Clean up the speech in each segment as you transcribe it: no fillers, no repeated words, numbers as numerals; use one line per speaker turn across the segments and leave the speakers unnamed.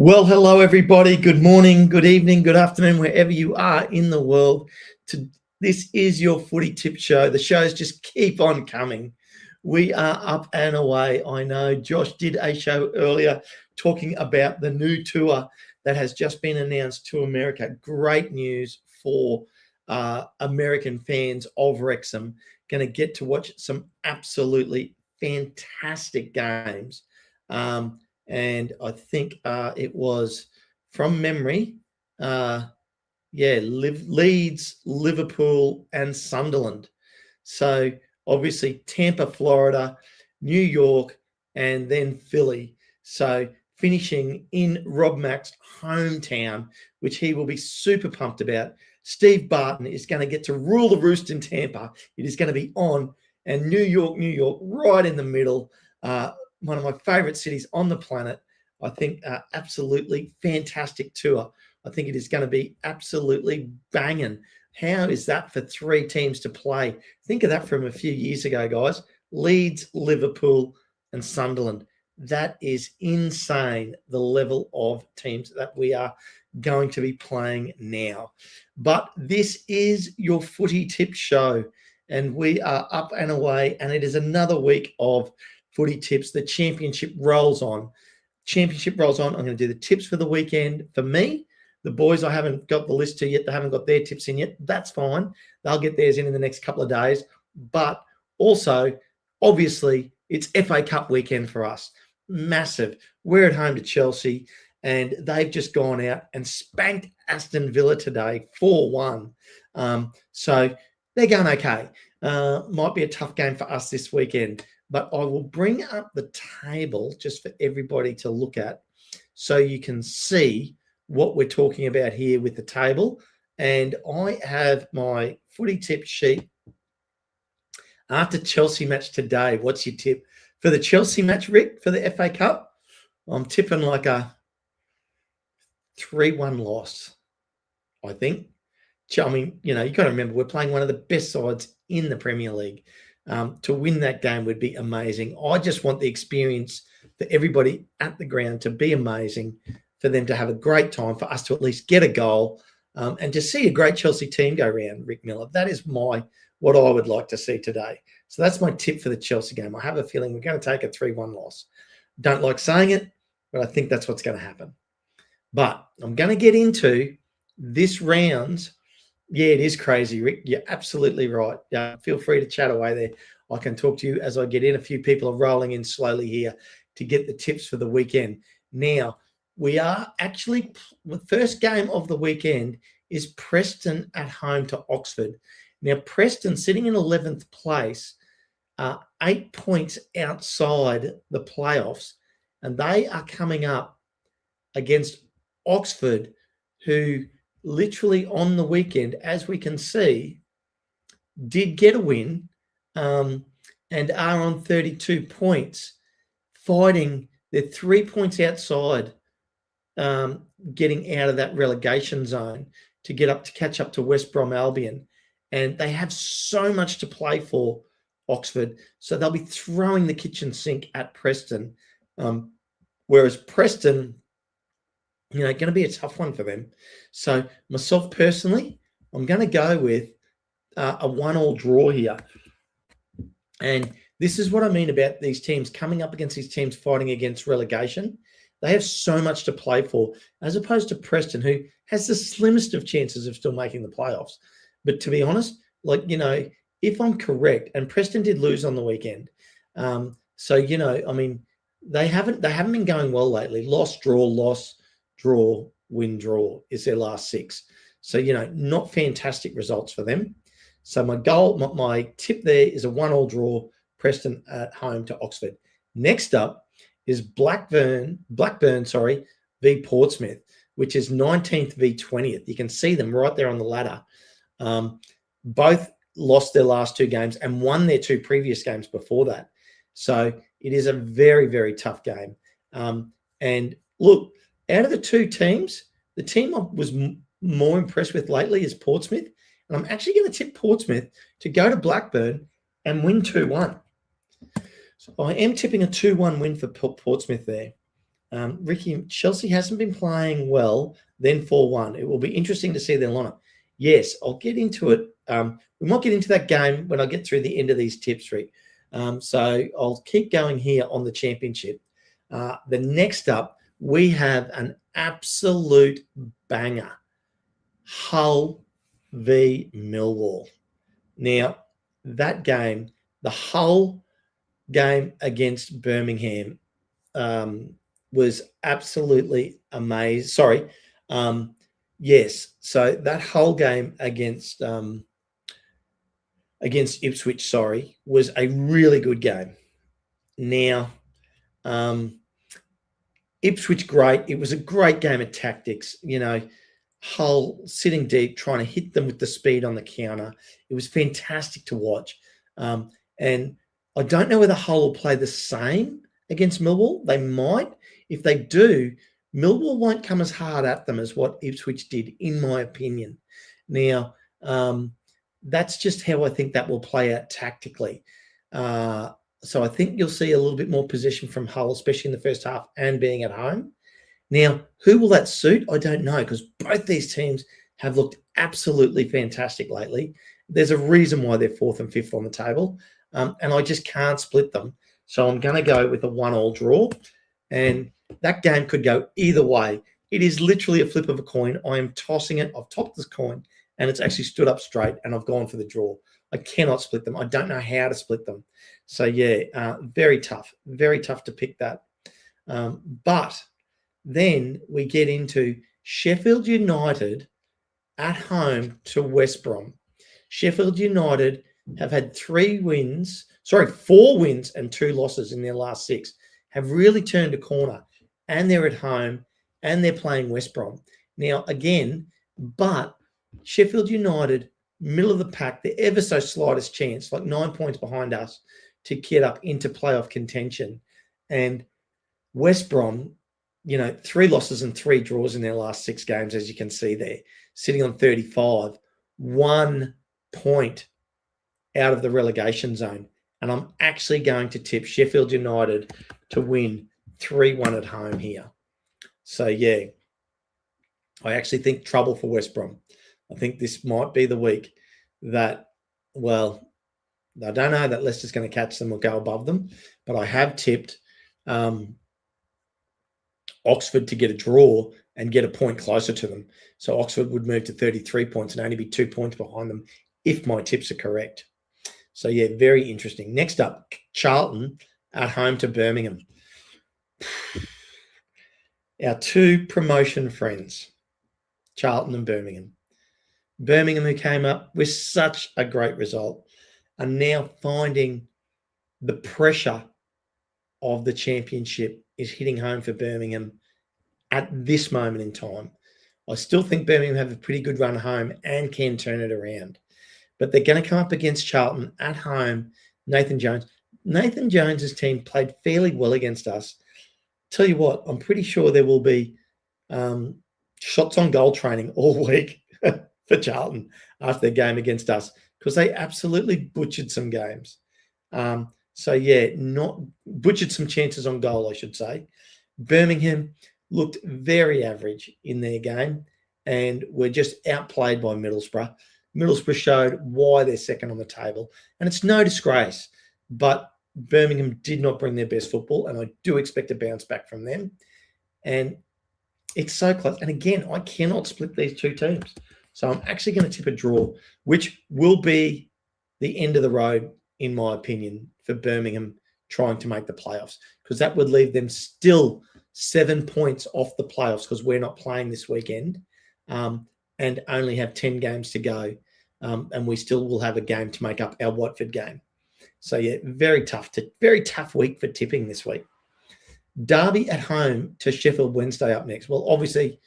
Well, hello, everybody. Good morning, good evening, good afternoon, wherever you are in the world. This is your footy tip show. The shows just keep on coming. We are up and away. I know Josh did a show earlier talking about the new tour that has just been announced to America. Great news for American fans of Wrexham. Going to get to watch some absolutely fantastic games. And I think it was from memory, Leeds, Liverpool, and Sunderland. So obviously Tampa, Florida, New York, and then Philly. So finishing in Rob Mack's hometown, which he will be super pumped about. Steve Barton is going to get to rule the roost in Tampa. It is going to be on. And New York, right in the middle. One of my favorite cities on the planet. I think absolutely fantastic tour. I think it is going to be absolutely banging. How is that for three teams to play? Think of that from a few years ago, guys. Leeds, Liverpool, and Sunderland. That is insane, the level of teams that we are going to be playing now. But this is your footy tip show, and we are up and away, and it is another week of footy tips. The championship rolls on. I'm going to do the tips for the weekend. For me, the boys, I haven't got the list to yet. They haven't got their tips in yet. That's fine. They'll get theirs in the next couple of days. But also, obviously, it's FA Cup weekend for us. Massive. We're at home to Chelsea, and they've just gone out and spanked Aston Villa today, 4-1. So they're going okay. Might be a tough game for us this weekend. But I will bring up the table just for everybody to look at so you can see what we're talking about here with the table. And I have my footy tip sheet after Chelsea match today. What's your tip? For the Chelsea match, Rick, for the FA Cup, I'm tipping like a 3-1 loss, I think. I mean, you got to remember, we're playing one of the best sides in the Premier League. To win that game would be amazing. I just want the experience for everybody at the ground to be amazing, for them to have a great time, for us to at least get a goal, and to see a great Chelsea team go around, Rick Miller. That is what I would like to see today. So that's my tip for the Chelsea game. I have a feeling we're going to take a 3-1 loss. Don't like saying it, but I think that's what's going to happen. But I'm going to get into this round's. Yeah, it is crazy, Rick. You're absolutely right. Feel free to chat away there. I can talk to you as I get in. A few people are rolling in slowly here to get the tips for the weekend. Now, we are actually, the first game of the weekend is Preston at home to Oxford. Now, Preston sitting in 11th place, 8 points outside the playoffs, and they are coming up against Oxford, who literally on the weekend, as we can see, did get a win and are on 32 points, fighting. They're 3 points outside getting out of that relegation zone to catch up to West Brom Albion. And they have so much to play for, Oxford. So they'll be throwing the kitchen sink at Preston. Whereas Preston, going to be a tough one for them. So myself personally, I'm going to go with a 1-1 draw here. And this is what I mean about these teams coming up against these teams fighting against relegation. They have so much to play for, as opposed to Preston, who has the slimmest of chances of still making the playoffs. But to be honest, if I'm correct, and Preston did lose on the weekend. They haven't been going well lately. Loss, draw, win, draw is their last 6. So, not fantastic results for them. So my tip there is a 1-1 draw, Preston at home to Oxford. Next up is Blackburn, v Portsmouth, which is 19th v 20th. You can see them right there on the ladder. Both lost their last 2 games and won their 2 previous games before that. So it is a very, very tough game. And look, out of the 2 teams, the team I was more impressed with lately is Portsmouth. And I'm actually going to tip Portsmouth to go to Blackburn and win 2-1. So I am tipping a 2-1 win for Portsmouth there. Ricky, Chelsea hasn't been playing well, then 4-1. It will be interesting to see their lineup. Yes, I'll get into it. We might get into that game when I get through the end of these tips, Rick. So I'll keep going here on the championship. The next up, we have an absolute banger. Hull v Millwall. Now, that game, the Hull game against Birmingham, was absolutely amazing. Sorry. Yes. So that whole game against Ipswich, was a really good game. Now, Ipswich, great. It was a great game of tactics. Hull sitting deep, trying to hit them with the speed on the counter. It was fantastic to watch. And I don't know whether Hull will play the same against Millwall. They might. If they do, Millwall won't come as hard at them as what Ipswich did, in my opinion. Now, that's just how I think that will play out tactically. So I think you'll see a little bit more possession from Hull, especially in the first half and being at home. Now, who will that suit? I don't know, because both these teams have looked absolutely fantastic lately. There's a reason why they're 4th and 5th on the table, and I just can't split them. So I'm going to go with a 1-1 draw, and that game could go either way. It is literally a flip of a coin. I am tossing it. I've topped this coin, and it's actually stood up straight, and I've gone for the draw. I cannot split them. I don't know how to split them. So, yeah, very tough to pick that. But then we get into Sheffield United at home to West Brom. Sheffield United have had 4 wins and 2 losses in their last 6, have really turned a corner, and they're at home and they're playing West Brom. Now, again, but Sheffield United, middle of the pack, the ever so slightest chance, like 9 points behind us, to get up into playoff contention. And West Brom, 3 losses and 3 draws in their last 6 games, as you can see there, sitting on 35, 1 point out of the relegation zone. And I'm actually going to tip Sheffield United to win 3-1 at home here. So, yeah, I actually think trouble for West Brom. I think this might be the week that, well, I don't know that Leicester's going to catch them or go above them, but I have tipped Oxford to get a draw and get a point closer to them. So Oxford would move to 33 points and only be 2 points behind them if my tips are correct. So, yeah, very interesting. Next up, Charlton at home to Birmingham. Our 2 promotion friends, Charlton and Birmingham. Birmingham, who came up with such a great result, are now finding the pressure of the championship is hitting home for Birmingham at this moment in time. I still think Birmingham have a pretty good run home and can turn it around. But they're going to come up against Charlton at home. Nathan Jones's team played fairly well against us. Tell you what, I'm pretty sure there will be shots on goal training all week for Charlton after their game against us, because they absolutely butchered some games. So, yeah, not butchered some chances on goal, I should say. Birmingham looked very average in their game and were just outplayed by Middlesbrough. Middlesbrough showed why they're second on the table. And it's no disgrace, but Birmingham did not bring their best football, and I do expect a bounce back from them. And it's so close. And again, I cannot split these 2 teams. So I'm actually going to tip a draw, which will be the end of the road, in my opinion, for Birmingham trying to make the playoffs, because that would leave them still 7 points off the playoffs, because we're not playing this weekend, and only have 10 games to go. And we still will have a game to make up our Watford game. So, yeah, very tough week for tipping this week. Derby at home to Sheffield Wednesday up next. Well, obviously,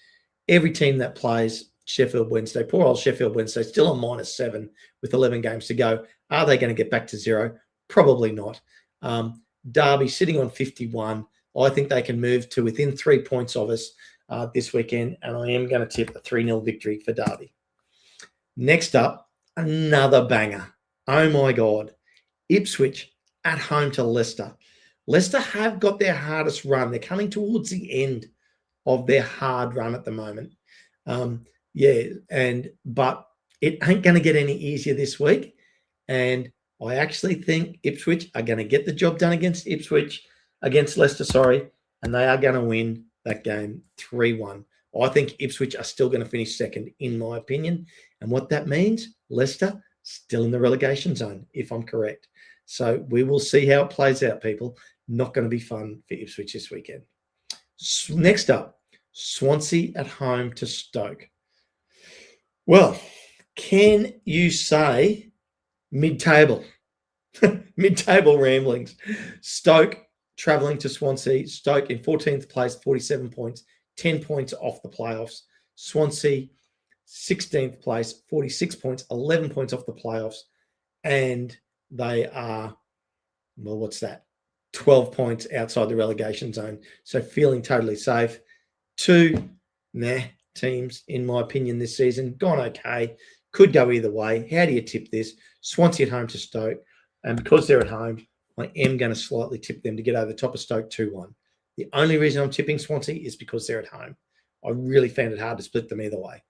every team that plays Sheffield Wednesday, poor old Sheffield Wednesday, still on -7 with 11 games to go. Are they going to get back to 0? Probably not. Derby sitting on 51. I think they can move to within 3 points of us this weekend, and I am going to tip a 3-0 victory for Derby. Next up, another banger. Oh, my God. Ipswich at home to Leicester. Leicester have got their hardest run. They're coming towards the end of their hard run at the moment. But it ain't going to get any easier this week. And I actually think Ipswich are going to get the job done against Leicester, and they are going to win that game 3-1. I think Ipswich are still going to finish second, in my opinion. And what that means, Leicester still in the relegation zone, if I'm correct. So we will see how it plays out, people. Not going to be fun for Ipswich this weekend. Next up, Swansea at home to Stoke. Well, can you say mid-table? Mid-table ramblings. Stoke travelling to Swansea. Stoke in 14th place, 47 points, 10 points off the playoffs. Swansea, 16th place, 46 points, 11 points off the playoffs. And they are, 12 points outside the relegation zone. So feeling totally safe. Two teams, in my opinion, this season. Gone okay. Could go either way. How do you tip this? Swansea at home to Stoke. And because they're at home, I am going to slightly tip them to get over the top of Stoke 2-1. The only reason I'm tipping Swansea is because they're at home. I really found it hard to split them either way.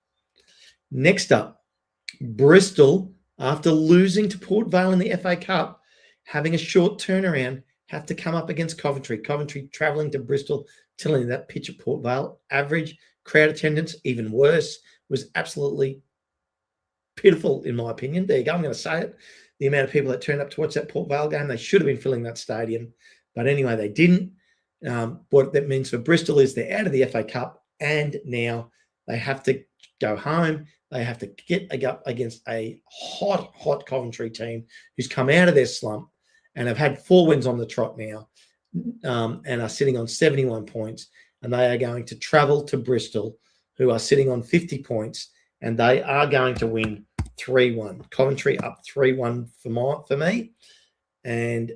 Next up, Bristol, after losing to Port Vale in the FA Cup, having a short turnaround, have to come up against Coventry. Coventry travelling to Bristol, telling you that pitch at Port Vale, average crowd attendance, even worse, was absolutely pitiful, in my opinion. There you go. I'm going to say it. The amount of people that turned up to watch that Port Vale game, they should have been filling that stadium. But anyway, they didn't. What that means for Bristol is they're out of the FA Cup, and now they have to go home. They have to get up against a hot Coventry team who's come out of their slump and have had 4 wins on the trot now, and are sitting on 71 points. And they are going to travel to Bristol, who are sitting on 50 points, and they are going to win 3-1. Coventry up 3-1 for me. And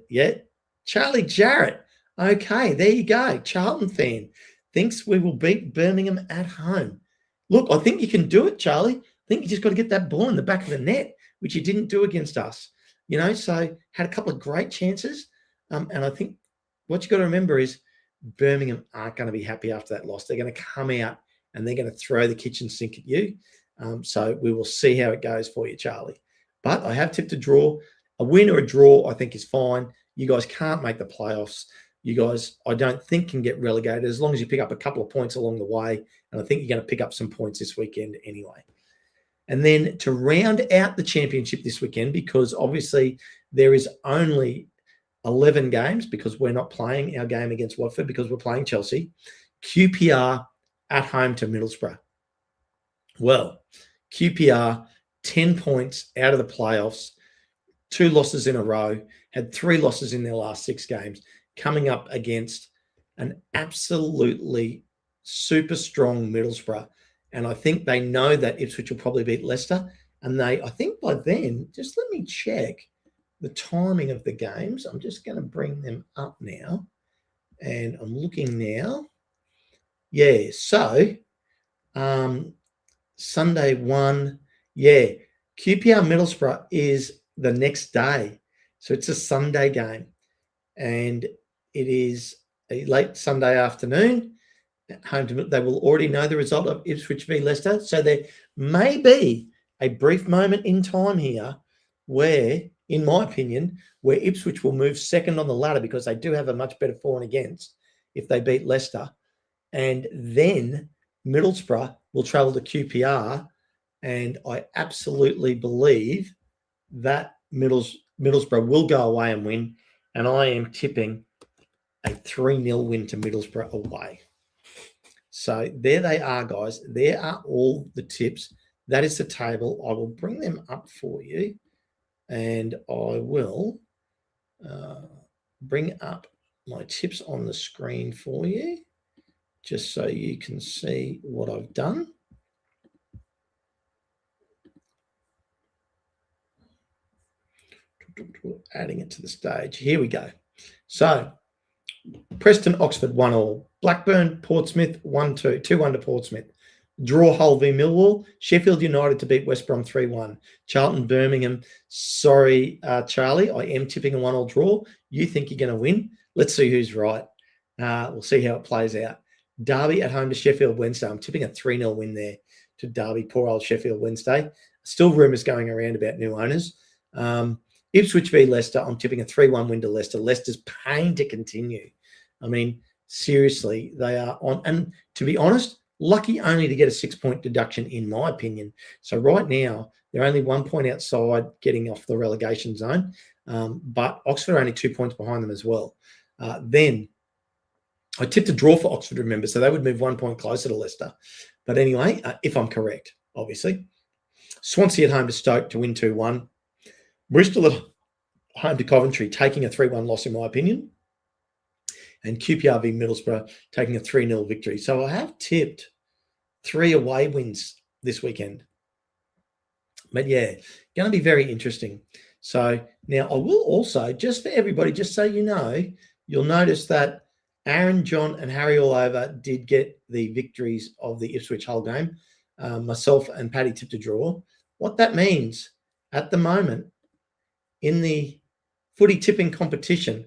Charlie Jarrett. Okay, there you go. Charlton fan thinks we will beat Birmingham at home. Look, I think you can do it, Charlie. I think you just got to get that ball in the back of the net, which you didn't do against us. So had a couple of great chances. And I think what you got to remember is Birmingham aren't going to be happy after that loss. They're going to come out and they're going to throw the kitchen sink at you. So we will see how it goes for you, Charlie. But I have tipped a draw. A win or a draw, I think, is fine. You guys can't make the playoffs. You guys, I don't think, can get relegated as long as you pick up a couple of points along the way. And I think you're going to pick up some points this weekend anyway. And then to round out the championship this weekend, because obviously there is only 11 games because we're not playing our game against Watford because we're playing Chelsea, QPR at home to Middlesbrough. Well, QPR, 10 points out of the playoffs, 2 losses in a row, had 3 losses in their last 6 games, coming up against an absolutely super strong Middlesbrough. And I think they know that Ipswich will probably beat Leicester. And I think by then, just let me check the timing of the games. I'm just going to bring them up now. And I'm looking now. Yeah, so Sunday 1. Yeah, QPR Middlesbrough is the next day. So it's a Sunday game. And it is a late Sunday afternoon. Home to they will already know the result of Ipswich v Leicester. So there may be a brief moment in time here where, in my opinion, where Ipswich will move second on the ladder because they do have a much better for and against if they beat Leicester. And then Middlesbrough will travel to QPR. And I absolutely believe that Middlesbrough will go away and win. And I am tipping a 3-0 win to Middlesbrough away. So there they are, guys. There are all the tips. That is the table. I will bring them up for you, and I will bring up my tips on the screen for you, just so you can see what I've done. Adding it to the stage. Here we go. So Preston, Oxford 1-1. Blackburn, Portsmouth 1-2. 2-1 to Portsmouth. Draw Hull v Millwall. Sheffield United to beat West Brom 3-1. Charlton, Birmingham. Sorry, Charlie, I am tipping a 1-1 draw. You think you're going to win. Let's see who's right. We'll see how it plays out. Derby at home to Sheffield Wednesday. I'm tipping a 3-0 win there to Derby. Poor old Sheffield Wednesday. Still rumours going around about new owners. Ipswich v Leicester. I'm tipping a 3-1 win to Leicester. Leicester's pain to continue. I mean, seriously, they are on. And to be honest, lucky only to get a 6-point deduction, in my opinion. So right now, they're only 1 point outside getting off the relegation zone. But Oxford are only 2 points behind them as well. Then I tipped a draw for Oxford, remember, so they would move 1 point closer to Leicester. But anyway, if I'm correct, obviously. Swansea at home to Stoke to win 2-1. Bristol at home to Coventry, taking a 3-1 loss, in my opinion. And QPR v Middlesbrough, taking a 3-0 victory. So I have tipped 3 away wins this weekend. But yeah, going to be very interesting. So now I will also, just for everybody, just so you know, you'll notice that Aaron, John, and Harry all over did get the victories of the Ipswich Hull game. Myself and Paddy tipped a draw. What that means at the moment in the footy tipping competition,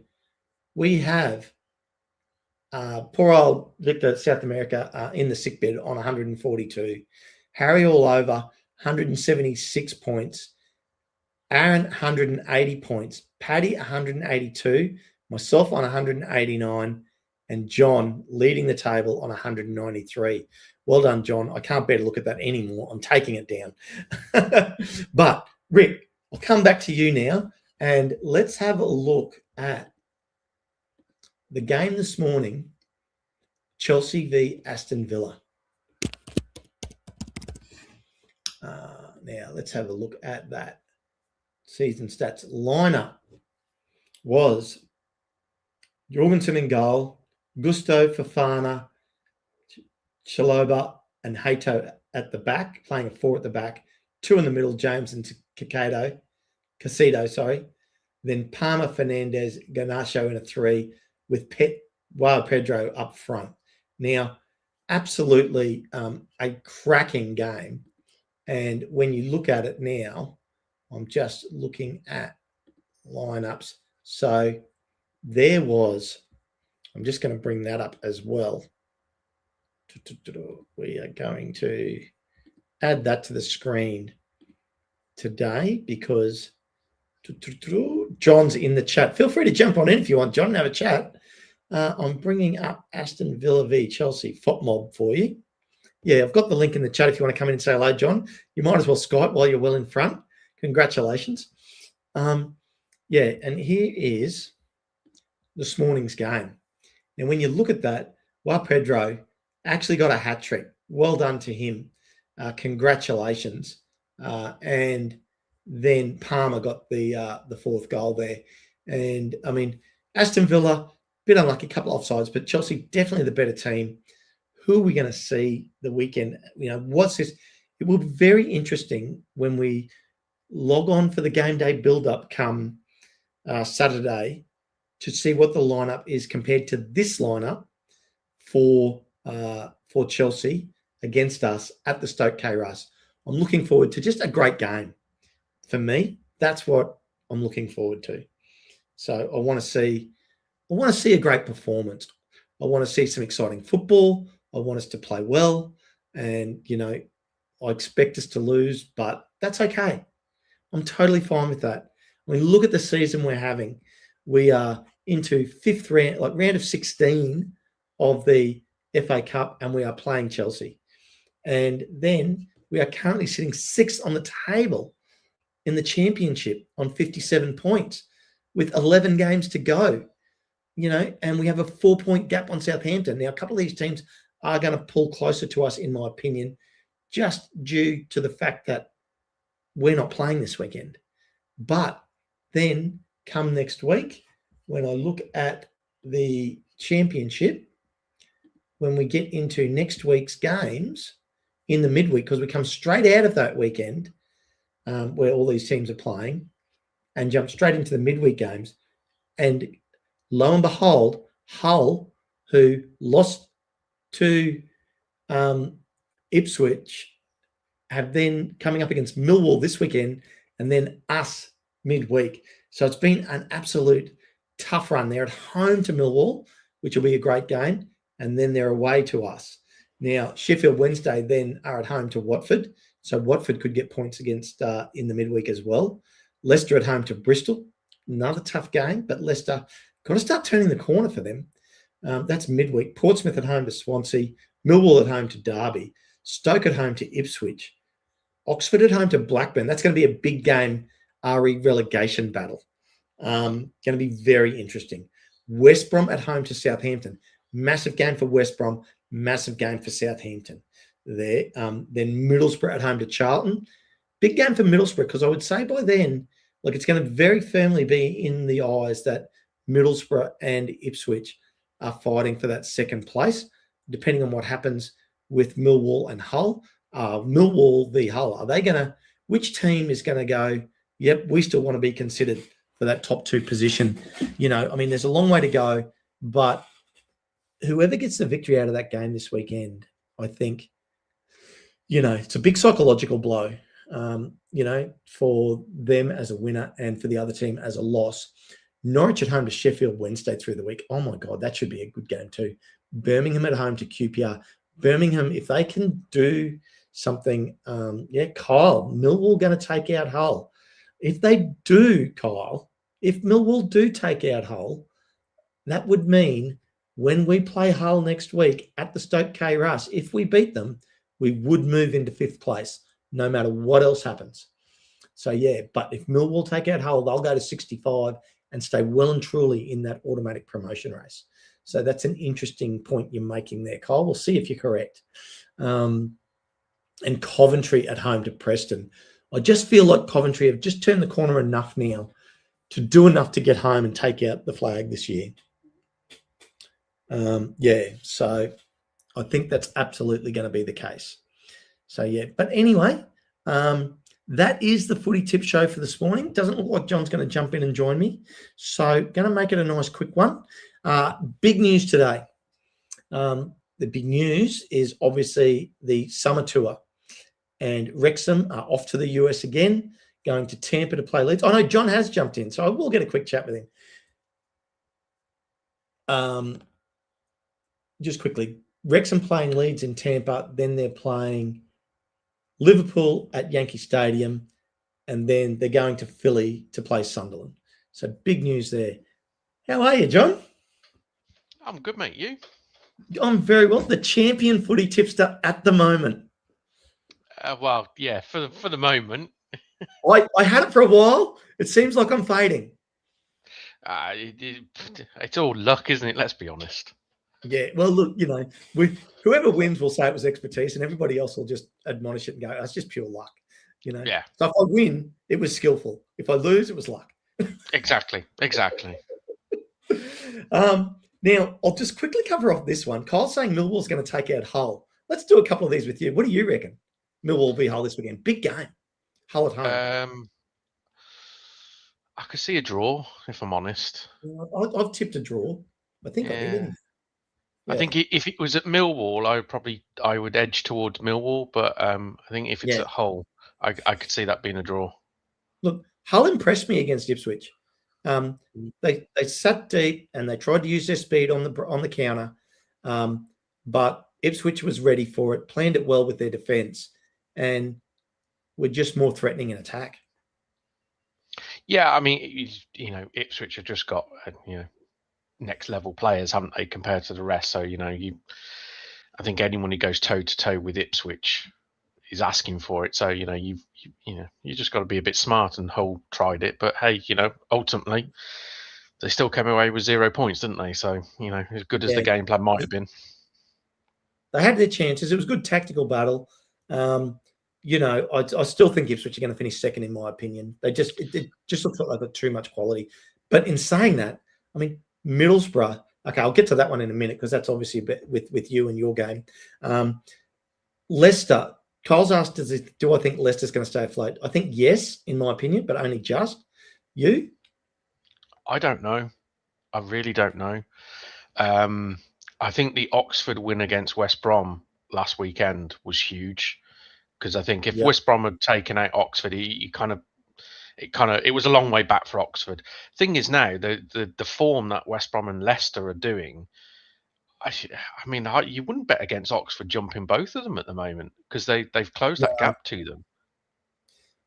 we have poor old Victor, South America, in the sickbed on 142. Harry all over, 176 points. Aaron, 180 points. Paddy, 182. Myself on 189. And John leading the table on 193. Well done, John. I can't bear to look at that anymore. I'm taking it down. But, Rick, I'll come back to you now, and let's have a look at the game this morning, Chelsea v Aston Villa. Now, let's have a look at that. Season stats lineup was Jorgensen in goal, Gusto, Fofana, Chalobah, and Hato at the back, playing a 4 at the back, 2 in the middle, James and Casido. Then Palmer, Fernandez, Garnacho in a 3 with Pedro up front. Now, absolutely a cracking game. And when you look at it now, I'm just looking at lineups. So there was, I'm just going to bring that up as well. We are going to add that to the screen today because John's in the chat. Feel free to jump on in if you want, John, and have a chat. I'm bringing up Aston Villa v Chelsea FOTMob for you. Yeah, I've got the link in the chat if you want to come in and say hello, John. You might as well Skype while you're well in front. Congratulations. Yeah, and here is this morning's game. And when you look at that, Pedro actually got a hat trick. Well done to him. Congratulations. And then Palmer got the 4th goal there. And, I mean, Aston Villa, bit unlucky, couple of offsides, but Chelsea definitely the better team. Who are we going to see the weekend? You know, what's this? It will be very interesting when we log on for the game day build-up come Saturday to see what the lineup is compared to this lineup for Chelsea against us at the Stoke K-Russ. I'm looking forward to just a great game. For me, that's what I'm looking forward to. So I want to see a great performance. I want to see some exciting football. I want us to play well. And, you know, I expect us to lose, but that's okay. I'm totally fine with that. I mean, look at the season we're having. We are into 5th round, like round of 16 of the FA Cup, and we are playing Chelsea. And then we are currently sitting 6th on the table in the championship on 57 points with 11 games to go, you know, and we have a 4-point gap on Southampton. Now, a couple of these teams are going to pull closer to us, in my opinion, just due to the fact that we're not playing this weekend. But then come next week, when I look at the championship, when we get into next week's games in the midweek, because we come straight out of that weekend where all these teams are playing and jump straight into the midweek games. And lo and behold, Hull, who lost to Ipswich, have then coming up against Millwall this weekend and then us midweek. So it's been an absolute tough run. They're at home to Millwall, which will be a great game, and then they're away to us. Now, Sheffield Wednesday then are at home to Watford, so Watford could get points against in the midweek as well. Leicester at home to Bristol, another tough game, but Leicester got to start turning the corner for them. That's midweek. Portsmouth at home to Swansea, Millwall at home to Derby, Stoke at home to Ipswich, Oxford at home to Blackburn. That's going to be a big game, RE relegation battle. Going to be very interesting. West Brom at home to Southampton. Massive game for West Brom, massive game for Southampton. There. Then Middlesbrough at home to Charlton. Big game for Middlesbrough, because I would say by then, like, it's going to very firmly be in the eyes that Middlesbrough and Ipswich are fighting for that second place, depending on what happens with Millwall and Hull. Millwall v Hull. Are they going to, which team is going to go, yep, we still want to be considered for that top 2 position? You know, I mean, there's a long way to go, but whoever gets the victory out of that game this weekend, I think, you know, it's a big psychological blow, you know, for them as a winner and for the other team as a loss. Norwich at home to Sheffield Wednesday through the week. Oh, my God, that should be a good game too. Birmingham at home to QPR. Birmingham, if they can do something, Kyle, Millwall going to take out Hull. If they do, Kyle, if Millwall do take out Hull, that would mean when we play Hull next week at the Stoke K Russ, if we beat them, we would move into 5th place, no matter what else happens. So, yeah, but if Millwall take out Hull, they'll go to 65 and stay well and truly in that automatic promotion race. So that's an interesting point you're making there, Kyle. We'll see if you're correct. And Coventry at home to Preston. I just feel like Coventry have just turned the corner enough now to do enough to get home and take out the flag this year. So I think that's absolutely going to be the case. So, yeah. But anyway, that is the Footy Tip Show for this morning. Doesn't look like John's going to jump in and join me. So going to make it a nice quick one. Big news today. The big news is obviously the summer tour. And Wrexham are off to the US again, going to Tampa to play Leeds. Oh, no, John has jumped in, so I will get a quick chat with him. Just quickly, Wrexham playing Leeds in Tampa, then they're playing Liverpool at Yankee Stadium, and then they're going to Philly to play Sunderland. So big news there. How are you, John?
I'm good, mate. You?
I'm very well. The champion footy tipster at the moment.
Well, yeah, for the moment.
I had it for a while. It seems like I'm fading.
It's all luck, isn't it? Let's be honest.
Yeah, well, look, you know, whoever wins will say it was expertise, and everybody else will just admonish it and go, "That's just pure luck," you know.
Yeah.
So if I win, it was skillful. If I lose, it was luck.
Exactly.
Now I'll just quickly cover off this one. Kyle's saying Millwall's going to take out Hull. Let's do a couple of these with you. What do you reckon? Millwall v Hull this weekend. Big game. Hull at home.
I could see a draw, if I'm honest.
I've tipped a draw. I think I did.
I think if it was at Millwall, I would edge towards Millwall, but I think if it's at Hull, I could see that being a draw.
Look, Hull impressed me against Ipswich. They sat deep and they tried to use their speed on the counter, but Ipswich was ready for it, planned it well with their defence, and were just more threatening in attack.
Yeah, I mean, you know, Ipswich have just got next level players, haven't they, compared to the rest? So I think anyone who goes toe to toe with Ipswich is asking for it. So you just got to be a bit smart, and Hull tried it, but hey, ultimately they still came away with 0 points, didn't they? So as good as the game plan might have been,
they had their chances. It was a good tactical battle. I still think Ipswich are going to finish second, in my opinion. It just looks like they've got too much quality. But in saying that, I mean, Middlesbrough. Okay, I'll get to that one in a minute because that's obviously a bit with you and your game. Leicester. Kyle's asked, do I think Leicester's going to stay afloat? I think yes, in my opinion, but only just. You?
I don't know. I really don't know. I think the Oxford win against West Brom last weekend was huge, because I think if West Brom had taken out Oxford, it it was a long way back for Oxford. Thing is now the form that West Brom and Leicester are doing. You wouldn't bet against Oxford jumping both of them at the moment because they've closed that gap to them.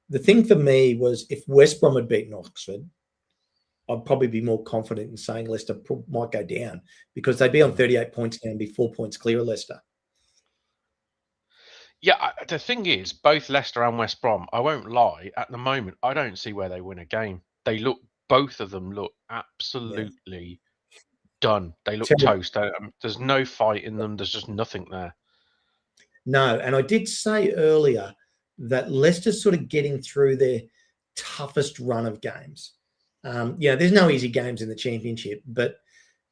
The thing for me was if West Brom had beaten Oxford, I'd probably be more confident in saying Leicester might go down because they'd be on 38 points now and be 4 points clear of Leicester.
Yeah, the thing is, both Leicester and West Brom, I won't lie, at the moment, I don't see where they win a game. Both of them look absolutely done. They look toast. There's no fight in them. There's just nothing there.
No, and I did say earlier that Leicester's sort of getting through their toughest run of games. There's no easy games in the Championship, but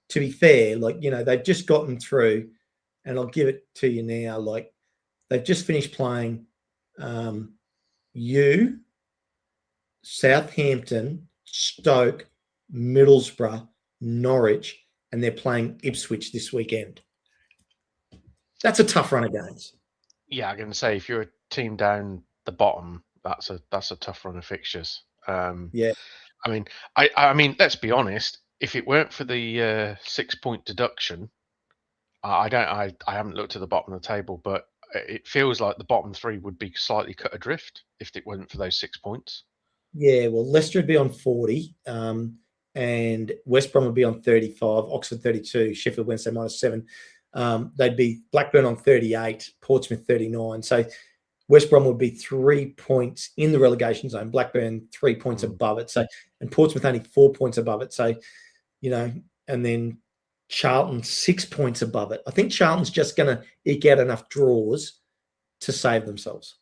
to be fair, they've just gotten through, and I'll give it to you now, they've just finished playing Southampton, Stoke, Middlesbrough, Norwich, and they're playing Ipswich this weekend. That's a tough run of games.
Yeah, I'm going to say if you're a team down the bottom, that's a tough run of fixtures.
Yeah.
I mean, let's be honest. If it weren't for the 6 point deduction, I haven't looked at the bottom of the table, but it feels like the bottom three would be slightly cut adrift if it wasn't for those 6 points.
Yeah, well, Leicester would be on 40, and West Brom would be on 35, Oxford 32, Sheffield Wednesday -7. They'd be Blackburn on 38, Portsmouth 39. So West Brom would be 3 points in the relegation zone, Blackburn 3 points above it. So, and Portsmouth only 4 points above it. So, and then Charlton 6 points above it. I think Charlton's just going to eke out enough draws to save themselves.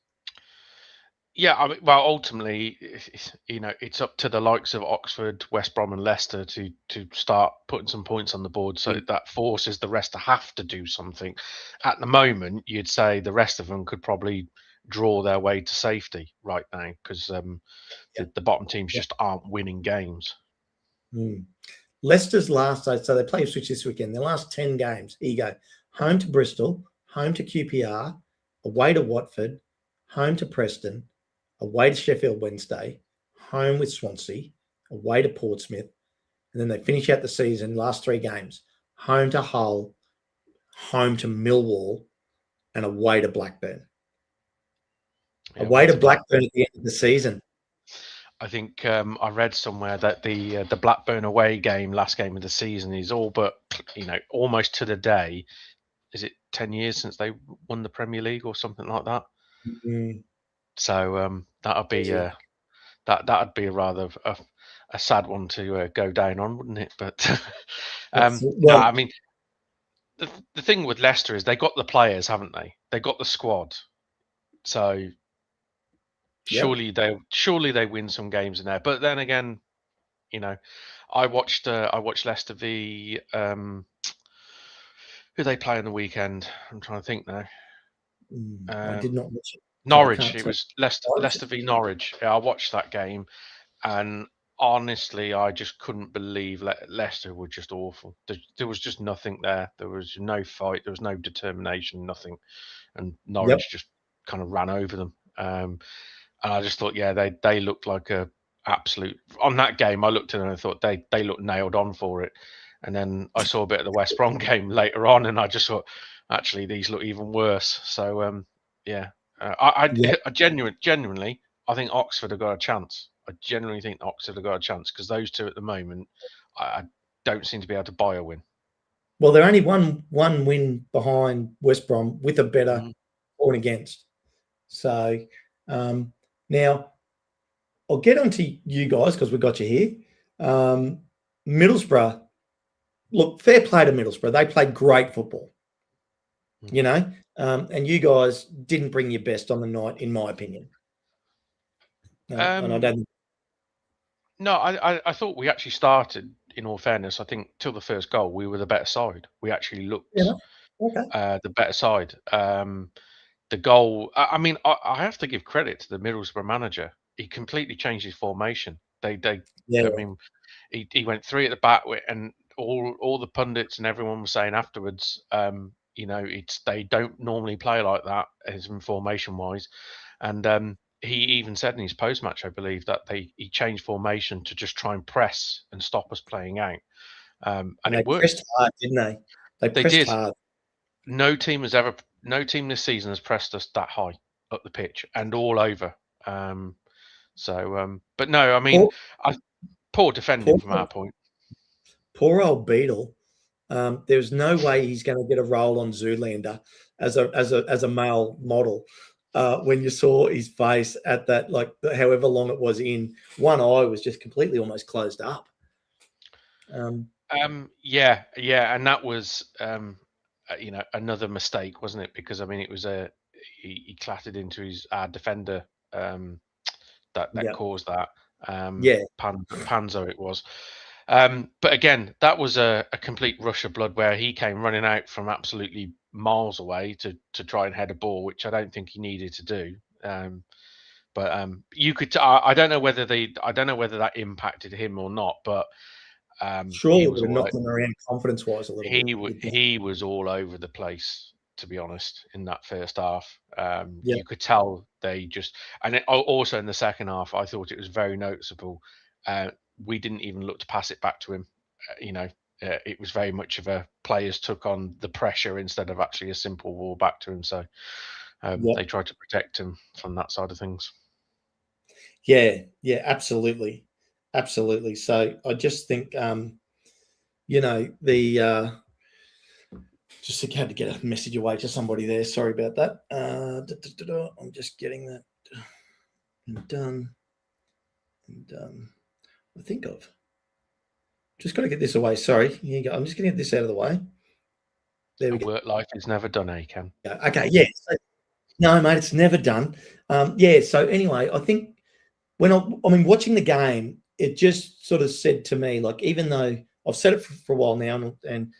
Yeah, well, ultimately, it's up to the likes of Oxford, West Brom, and Leicester to start putting some points on the board. So that forces the rest to have to do something. At the moment, you'd say the rest of them could probably draw their way to safety right now because the bottom teams just aren't winning games.
Leicester's last, so they play Ipswich this weekend. Their last 10 games, here you go: home to Bristol, home to QPR, away to Watford, home to Preston, away to Sheffield Wednesday, home with Swansea, away to Portsmouth, and then they finish out the season, last 3 games, home to Hull, home to Millwall, and away to Blackburn. Yeah, away to Blackburn at the end of the season.
I think I read somewhere that the Blackburn away game, last game of the season, is all but, almost to the day. Is it 10 years since they won the Premier League or something like that?
Mm-hmm.
So that'd be that'd be a rather a sad one to go down on, wouldn't it? But no, I mean, the thing with Leicester is they got the players, haven't they? They got the squad, so surely they win some games in there. But then again, I watched Leicester v who they play on the weekend. I'm trying to think now.
I did not watch it.
Norwich. It was Leicester v Norwich. Yeah, I watched that game, and honestly, I just couldn't believe Leicester were just awful. There was just nothing there. There was no fight. There was no determination. Nothing, and Norwich just kind of ran over them. And I just thought, yeah, they looked like a absolute. On that game, I looked at them and I thought they looked nailed on for it. And then I saw a bit of the West Brom game later on, and I just thought, actually, these look even worse. So yeah. I genuinely, I think Oxford have got a chance. I genuinely think Oxford have got a chance because those two at the moment, I don't seem to be able to buy a win.
Well, they're only one win behind West Brom with a better point against. So now I'll get on to you guys because we've got you here. Middlesbrough, look, fair play to Middlesbrough. They played great football, and you guys didn't bring your best on the night, in my opinion. And I don't.
No, I thought we actually started. In all fairness, I think till the first goal, we were the better side. We actually looked the better side. The goal. I mean, I have to give credit to the Middlesbrough manager. He completely changed his formation. I mean, he went 3 at the back, and all the pundits and everyone was saying afterwards. They don't normally play like that as in formation wise, and he even said in his post-match, I believe, that he changed formation to just try and press and stop us playing out, and
they
it worked.
pressed hard, didn't they? They pressed
did.
hard.
No team this season has pressed us that high up the pitch and all over. But no, I mean, poor defending from our point.
Poor old Beetle. There's no way he's going to get a role on Zoolander as a male model. When you saw his face at that, like however long it was in, one eye was just completely almost closed up.
Yeah, and that was another mistake, wasn't it? Because I mean, it was he clattered into our defender that caused that. Panzo it was. But again, that was a complete rush of blood where he came running out from absolutely miles away to try and head a ball, which I don't think he needed to do. But you could. I don't know whether that impacted him or not, but.
Surely it would have knocked him around confidence-wise a little bit.
He was all over the place, to be honest, in that first half. You could tell they just, and also in the second half, I thought it was very noticeable. We didn't even look to pass it back to him. It was very much of a players took on the pressure instead of actually a simple ball back to him. So they tried to protect him from that side of things.
Yeah, absolutely. Absolutely. So I just think, just had to get a message away to somebody there. Sorry about that. I'm just getting that done. And I think I've just got to get this away. Sorry. Here you go. I'm just going to get this out of the way. There we go.
Work life is never done, Ken.
Okay. Yeah. So, no, mate, it's never done. So anyway, I think watching the game, it just sort of said to me, like, even though I've said it for a while now, and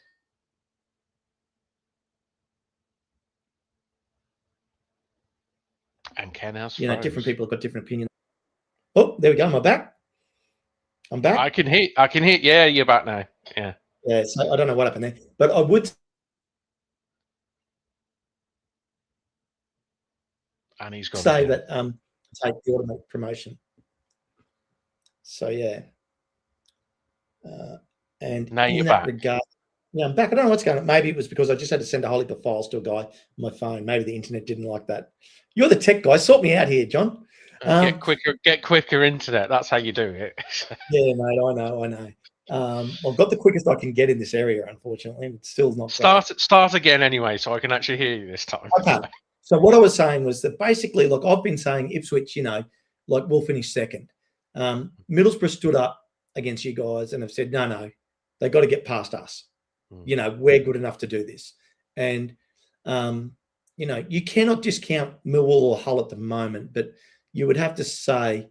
Ken has
different people have got different opinions. Oh, there we go. Am I back? I'm back.
I can hear. Yeah, you're back now. Yeah.
Yeah. So I don't know what happened there, but I would.
And he's got
say that take the automatic promotion. So yeah. And
now you're
in that
back.
regard, I'm back. I don't know what's going on. Maybe it was because I just had to send a whole heap of files to a guy on my phone. Maybe the internet didn't like that. You're the tech guy. Sort me out here, John.
Get quicker internet. That's how you do it.
Yeah, mate. I know. I've got the quickest I can get in this area. Unfortunately, it's still not.
Start again anyway, so I can actually hear you this time.
Okay. So what I was saying was that basically, like I've been saying, Ipswich, like we'll finish second. Middlesbrough stood up against you guys and have said, no, they got to get past us. We're good enough to do this. And, you cannot discount Millwall or Hull at the moment, but you would have to say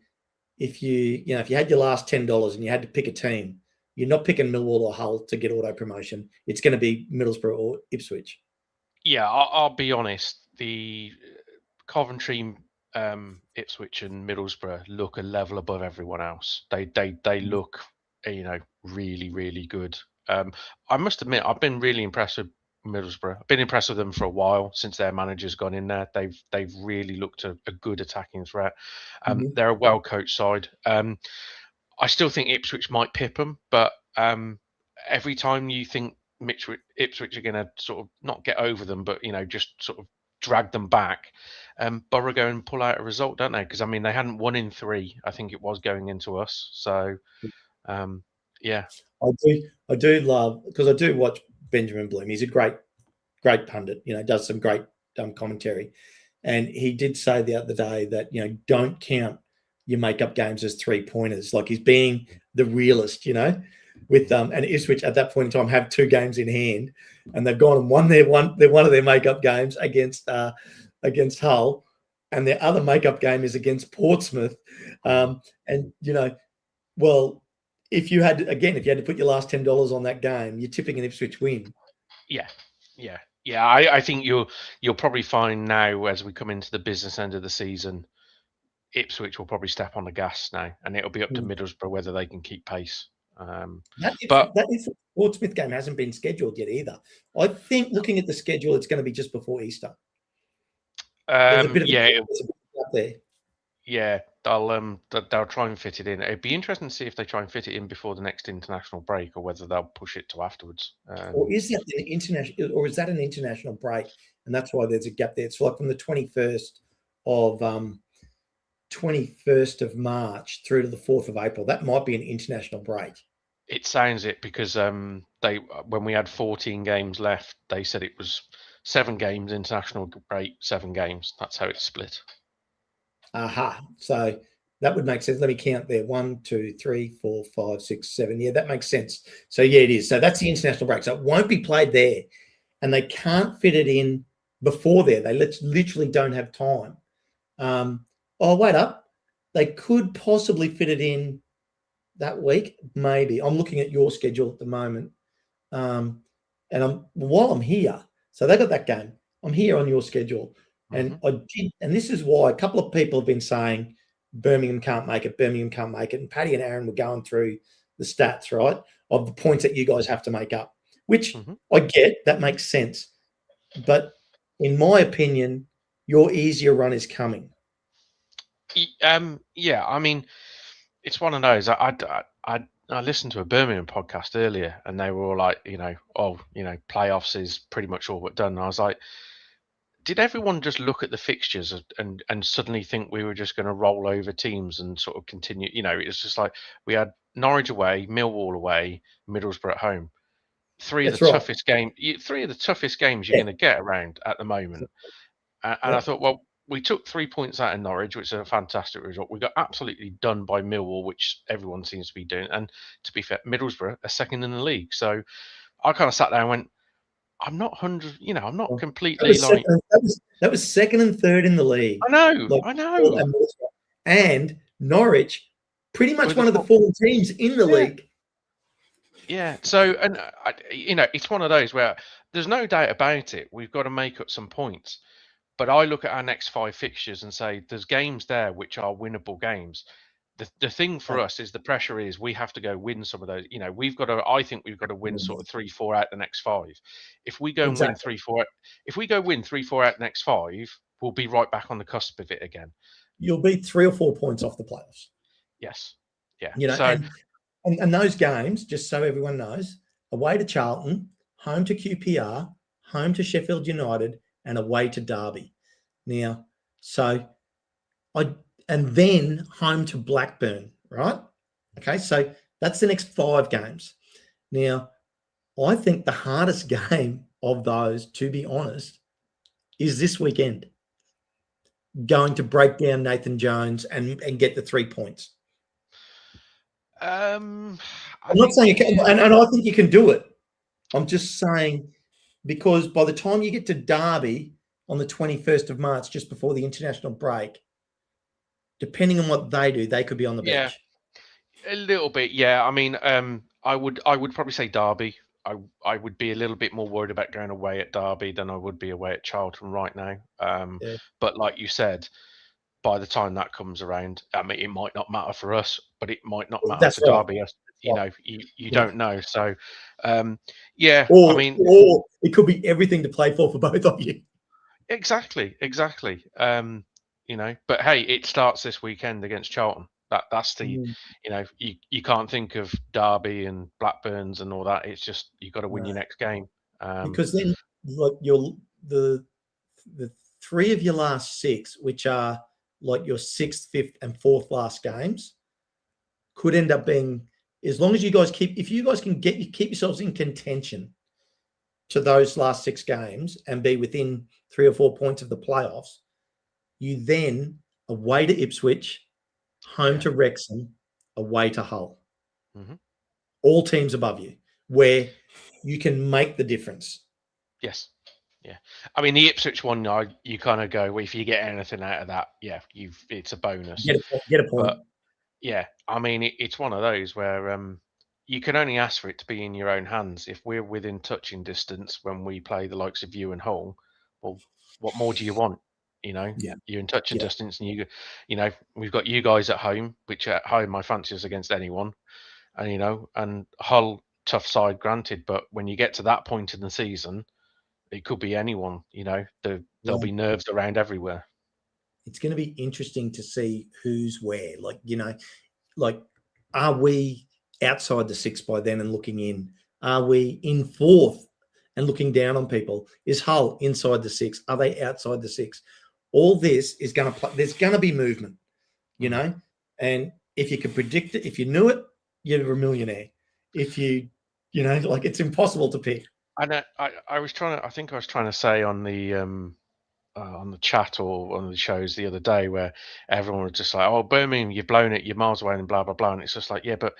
if you had your last $10 and you had to pick a team, you're not picking Millwall or Hull to get auto promotion. It's going to be Middlesbrough or Ipswich.
Yeah, I'll be honest. The Coventry, Ipswich and Middlesbrough look a level above everyone else. They look, really, really good. I must admit, I've been really impressed with Middlesbrough. I've been impressed with them for a while since their manager's gone in there. They've really looked a good attacking threat. They're a well coached side. I still think Ipswich might pip them, but every time you think Ipswich are going to sort of not get over them, but just sort of drag them back, Borough go and pull out a result, don't they? Because I mean, they hadn't won in 3. I think it was going into us. So, yeah.
I do love, because I do watch Benjamin Bloom. He's a great pundit. Does some great commentary, and he did say the other day that don't count your makeup games as 3-pointers. Like he's being the realist, with and Ipswich at that point in time have 2 games in hand, and they've gone and won one of their makeup games against Hull, and their other makeup game is against Portsmouth. If you had to put your last $10 on that game, you're tipping an Ipswich win.
Yeah. I think you'll probably find now as we come into the business end of the season, Ipswich will probably step on the gas now, and it'll be up to Middlesbrough whether they can keep pace.
That Portsmouth game hasn't been scheduled yet either. I think looking at the schedule, it's going to be just before Easter. There's a bit of out there.
Yeah, they'll try and fit it in. It'd be interesting to see if they try and fit it in before the next international break, or whether they'll push it to afterwards.
Or is that an international? Or is that an international break, and that's why there's a gap there? It's like from the 21st of March through to the 4th of April. That might be an international break.
It sounds it, because they when we had 14 games left, they said it was 7 games international break, 7 games. That's how it's split.
Aha. So that would make sense. Let me count there. 1, 2, 3, 4, 5, 6, 7. Yeah, that makes sense. So yeah, it is. So that's the international break. So it won't be played there, and they can't fit it in before there. They literally don't have time. Oh, wait up. They could possibly fit it in that week, maybe. I'm looking at your schedule at the moment, and while I'm here, so they got that game. I'm here on your schedule, and I did, and this is why a couple of people have been saying Birmingham can't make it. Birmingham can't make it, and Paddy and Aaron were going through the stats, right, of the points that you guys have to make up, which I get. That makes sense, but in my opinion, your easier run is coming.
Yeah, I mean, it's one of those. I listened to a Birmingham podcast earlier, and they were all like, playoffs is pretty much all but done. And I was like, did everyone just look at the fixtures and suddenly think we were just going to roll over teams and sort of continue? It's just like we had Norwich away, Millwall away, Middlesbrough at home. Three of the toughest games you're going to get around at the moment. And I thought, well, we took 3 points out of Norwich, which is a fantastic result. We got absolutely done by Millwall, which everyone seems to be doing. And to be fair, Middlesbrough are second in the league. So I kind of sat there and went, I'm not completely like.
That was second and third in the league.
I know.
And Norwich, pretty much one of the 4 teams in the league.
Yeah. So, and it's one of those where there's no doubt about it. We've got to make up some points. But I look at our next 5 fixtures and say there's games there which are winnable games. The thing for us is the pressure is we have to go win some of those. I think we've got to win sort of 3, 4 out the next 5. If we go and win 3, 4, if we go win 3, 4 out the next 5, we'll be right back on the cusp of it again.
You'll be 3 or 4 points off the playoffs.
Yes. Yeah.
And those games, just so everyone knows, away to Charlton, home to QPR, home to Sheffield United, and away to Derby. Now, and then home to Blackburn, right? Okay, so that's the next 5 games. Now, I think the hardest game of those, to be honest, is this weekend. Going to break down Nathan Jones and get the 3 points. I'm not saying you can, and I think you can do it. I'm just saying, because by the time you get to Derby on the 21st of March, just before the international break, depending on what they do, they could be on the bench.
A little bit, yeah. I mean, I would probably say Derby. I would be a little bit more worried about going away at Derby than I would be away at Charlton right now. But like you said, by the time that comes around, I mean, it might not matter for us, but it might not matter for Derby. You don't know. So, yeah.
Or it could be everything to play for both of you.
Exactly. But hey, it starts this weekend against Charlton. That's the, you can't think of Derby and Blackburns and all that. It's just you've got to win your next game.
Because then, like the 3 of your last 6, which are like your 6th, 5th, and 4th last games, could end up being, as long as you guys if you guys can keep yourselves in contention to those last 6 games and be within 3 or 4 points of the playoffs, you then away to Ipswich, home to Wrexham, away to Hull. All teams above you, where you can make the difference.
Yes. Yeah. I mean, the Ipswich one, you kind of go, well, if you get anything out of that, yeah, it's a bonus.
Get a point.
But yeah, I mean, it's one of those where you can only ask for it to be in your own hands. If we're within touching distance when we play the likes of you and Hull, well, what more do you want? You're in touching distance, and we've got you guys at home, which at home I fancy us against anyone, and and Hull, tough side, granted, but when you get to that point in the season, it could be anyone. There'll be nerves around everywhere.
it's going to be interesting to see who's where. Like, you know, like, are we outside the 6 by then and looking in? Are we in 4th and looking down on people? Is Hull inside the 6? Are they outside the 6? All this is going to play. There's going to be movement, you know, and if you could predict it, if you knew it, you're a millionaire. If you know, like, it's impossible to pick.
I was trying to. I think I was trying to say on the chat or on the shows the other day where everyone was just like, "Oh, Birmingham, you've blown it. You're miles away," and blah blah blah. And it's just like, yeah, but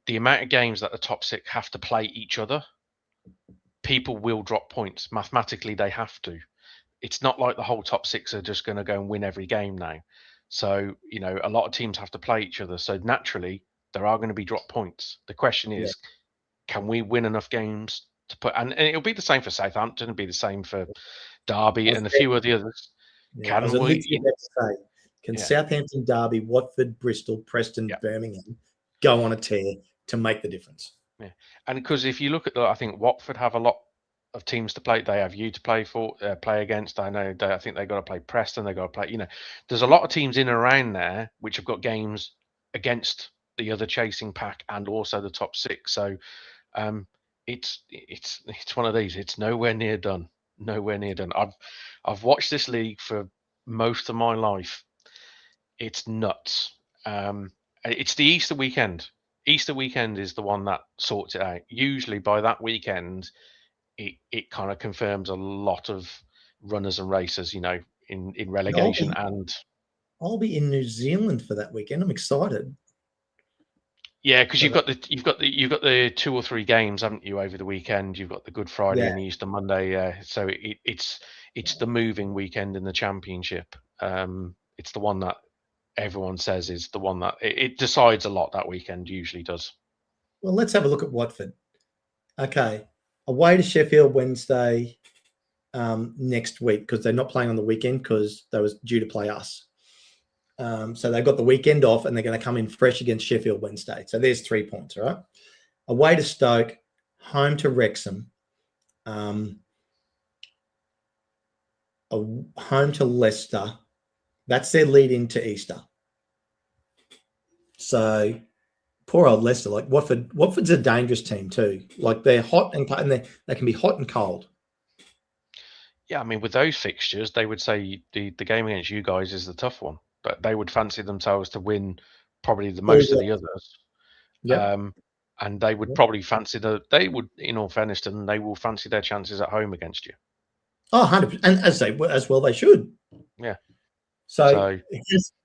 the amount of games that the top 6 have to play each other, people will drop points. Mathematically, they have to. It's not like the whole top 6 are just going to go and win every game now. So, you know, a lot of teams have to play each other. So naturally, there are going to be drop points. The question is, can we win enough games to put? And it'll be the same for Southampton. It'll be the same for Derby and a few of the others.
Yeah, I was
Can we?
literally about to say, can Southampton, Derby, Watford, Bristol, Preston, Birmingham go on a tear to make the difference?
Yeah, and because if you look at I think Watford have a lot of teams to play. They have you to play for, play against. I know. I think they got to play Preston. They got to play. You know, there's a lot of teams in and around there which have got games against the other chasing pack and also the top 6. So, it's one of these. It's nowhere near done. Nowhere near done. I've watched this league for most of my life. It's nuts. It's the Easter weekend. Easter weekend is the one that sorts it out. Usually by that weekend, it kind of confirms a lot of runners and racers, you know, in relegation.
I'll be in New Zealand for that weekend. I'm excited.
Yeah, because you've got the 2 or 3 games, haven't you, over the weekend? You've got the Good Friday and Easter Monday. So it's the moving weekend in the Championship. It's the one that everyone says is the one that it decides a lot that weekend. Usually does.
Well, let's have a look at Watford. Okay, away to Sheffield Wednesday next week because they're not playing on the weekend because they was due to play us. So they've got the weekend off and they're going to come in fresh against Sheffield Wednesday. So there's 3 points, all right? Away to Stoke, home to Wrexham, home to Leicester. That's their lead into Easter. So poor old Leicester, like Watford's a dangerous team too. Like they're hot and they can be hot and cold.
Yeah, I mean, with those fixtures, they would say the game against you guys is the tough one, but they would fancy themselves to win probably the most of the others.
Yeah.
And they would probably fancy in all fairness to them, they will fancy their chances at home against you.
Oh, 100%. And as well they should.
Yeah.
So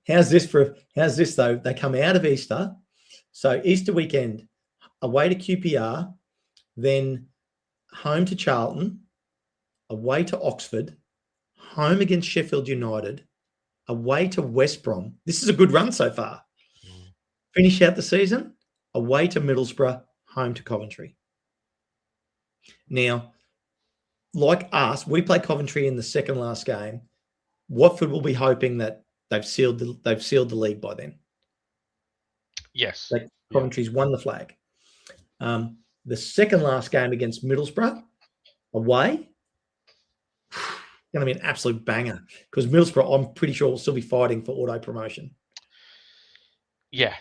how's this though? They come out of Easter. So Easter weekend, away to QPR, then home to Charlton, away to Oxford, home against Sheffield United, away to West Brom. This is a good run so far. Finish out the season, away to Middlesbrough, home to Coventry. Now, like us, we play Coventry in the second last game. Watford will be hoping that they've sealed the league by then.
Yes.
Like Coventry's won the flag. The second last game against Middlesbrough, away, going to be an absolute banger because Middlesbrough, I'm pretty sure, will still be fighting for auto promotion.
Yeah.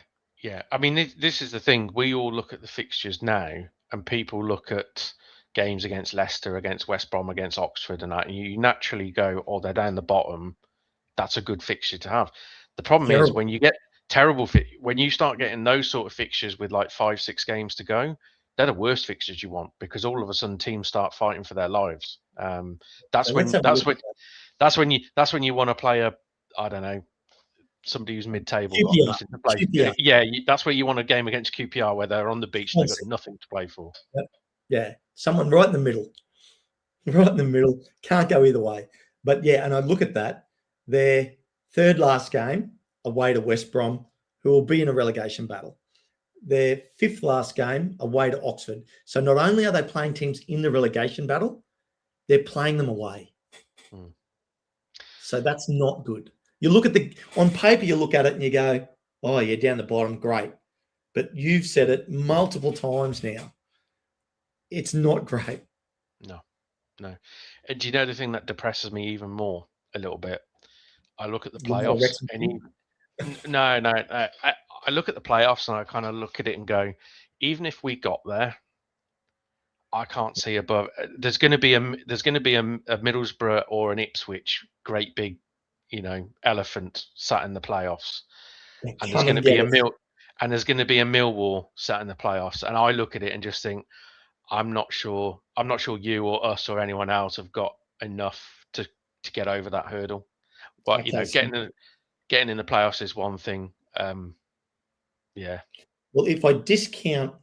I mean, this is the thing. We all look at the fixtures now, and people look at games against Leicester, against West Brom, against Oxford, and that. And you naturally go, "Oh, they're down the bottom. That's a good fixture to have." The problem is when you get when you start getting those sort of fixtures with like 5-6 games to go, they're the worst fixtures you want because all of a sudden teams start fighting for their lives. That's when you want to play I don't know, somebody who's mid-table, got nothing to play. Yeah, that's where you want a game against QPR where they're on the beach and they've got nothing to play for.
Yeah, someone right in the middle. Right in the middle. Can't go either way. But yeah, and I look at that. Their third last game, away to West Brom, who will be in a relegation battle. Their fifth last game, away to Oxford. So not only are they playing teams in the relegation battle, they're playing them away. So that's not good. You look at on paper, you look at it and you go, "Oh, you're down the bottom, great." But you've said it multiple times now. It's not great.
No. And do you know the thing that depresses me even more a little bit? I look at the
You're not a
playoffs,
Wrexham
and
fan?
no. I look at the playoffs and I kind of look at it and go, even if we got there, I can't see above. There's going to be a Middlesbrough or an Ipswich great big, elephant sat in the playoffs,
They
and
come and get us.
there's going to be a Millwall sat in the playoffs, and I look at it and just think, I'm not sure. I'm not sure you or us or anyone else have got enough to get over that hurdle. But
Okay, so,
getting in the playoffs is one thing. Yeah,
well, if I discount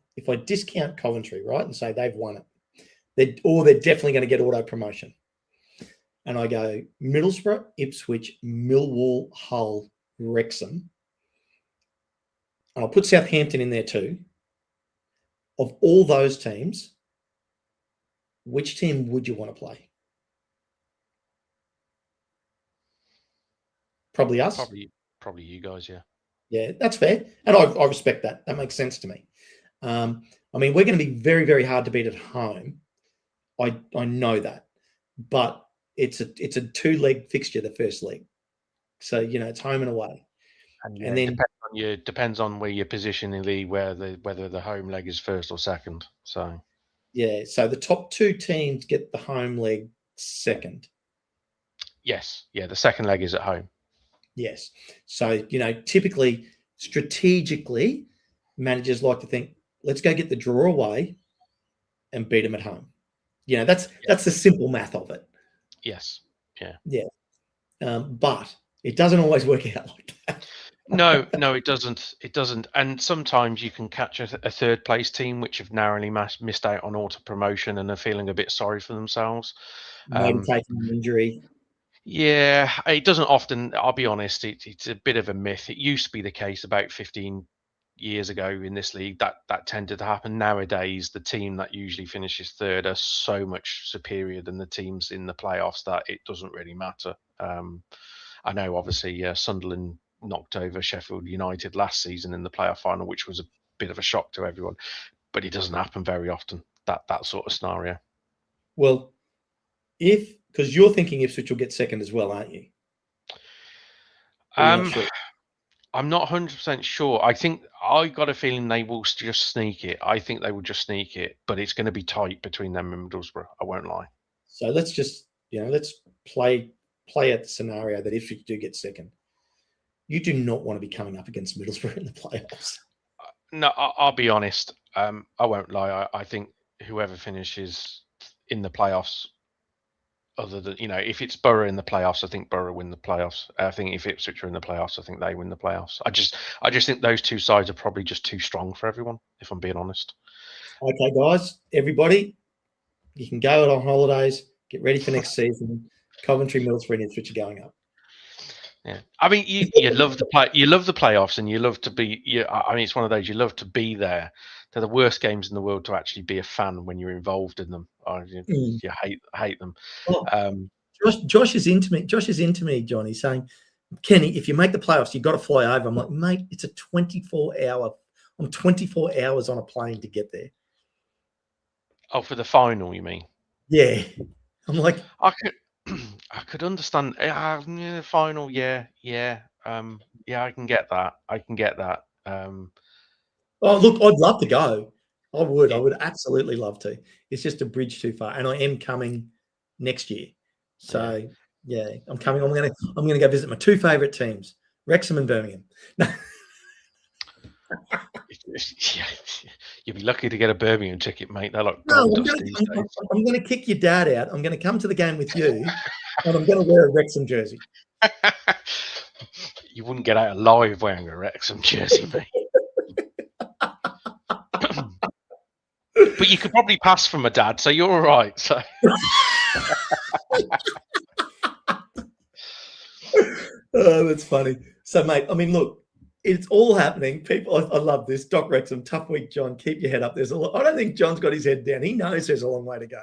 Coventry, right, and say they've won it, they're definitely going to get auto promotion. And I go Middlesbrough, Ipswich, Millwall, Hull, Wrexham. And I'll put Southampton in there too. Of all those teams, which team would you want to play? Probably us.
probably you guys. Yeah.
Yeah, that's fair. And I respect that. That makes sense to me. I mean, we're going to be very, very hard to beat at home. I know that. But it's a 2-leg fixture, the first leg. So, it's home and away.
And yeah,
And then
depends on where you position in the league, whether the home leg is first or second. So
so the top 2 teams get the home leg second.
yes, yeah, the second leg is at home.
Yes. So, typically, strategically, managers like to think, let's go get the draw away and beat them at home. That's the simple math of it.
Yes. Yeah.
Yeah. But it doesn't always work out like that.
No, it doesn't. It doesn't. And sometimes you can catch a third place team which have narrowly missed out on auto promotion and are feeling a bit sorry for themselves.
Maybe taking an injury.
Yeah, it doesn't often. I'll be honest, it's a bit of a myth. It used to be the case about 15 years ago in this league that tended to happen. Nowadays, the team that usually finishes third are so much superior than the teams in the playoffs that it doesn't really matter. I know, obviously, Sunderland knocked over Sheffield United last season in the playoff final, which was a bit of a shock to everyone. But it doesn't happen very often, that sort of scenario.
Well, because you're thinking Ipswich will get second as well, aren't you? Or you're not sure?
I'm not 100% sure. I think I got a feeling they will just sneak it. I think they will just sneak it, but it's going to be tight between them and Middlesbrough. I won't lie.
So let's just, let's play out the scenario that Ipswich do get second. You do not want to be coming up against Middlesbrough in the playoffs.
No, I'll be honest. I won't lie. I think whoever finishes in the playoffs, other than, if it's Borough in the playoffs, I think Borough win the playoffs. I think if Ipswich are in the playoffs, I think they win the playoffs. I just think those two sides are probably just too strong for everyone, if I'm being honest.
Okay, guys, everybody, you can go on holidays, get ready for next season. Coventry, Middlesbrough, and Ipswich are going up.
Yeah, I mean, you love the playoffs, and you love to be. I mean, it's one of those you love to be there. They're the worst games in the world to actually be a fan when you're involved in them. You hate them.
Oh, Josh is into me. Josh is into me, Johnny, saying, Kenny, if you make the playoffs, you've got to fly over. I'm like, mate, it's a 24-hour. I'm 24 hours on a plane to get there.
Oh, for the final, you mean?
Yeah. I'm like,
I could understand. The final, yeah. I can get that.
oh, look, I'd love to go. I would absolutely love to. It's just a bridge too far. And I am coming next year. So yeah, I'm coming. I'm gonna go visit my 2 favorite teams, Wrexham and Birmingham.
You'd be lucky to get a Birmingham ticket, mate. They're like
No,
gold dust these days.
I'm going to kick your dad out. I'm going to come to the game with you, and I'm going to wear a Wrexham jersey.
You wouldn't get out alive wearing a Wrexham jersey, mate. But you could probably pass from a dad, so you're all right. So.
Oh, that's funny. So, mate, I mean, look, it's all happening. People, I love this. Doc Wrexham, tough week, John. Keep your head up. I don't think John's got his head down. He knows there's a long way to go.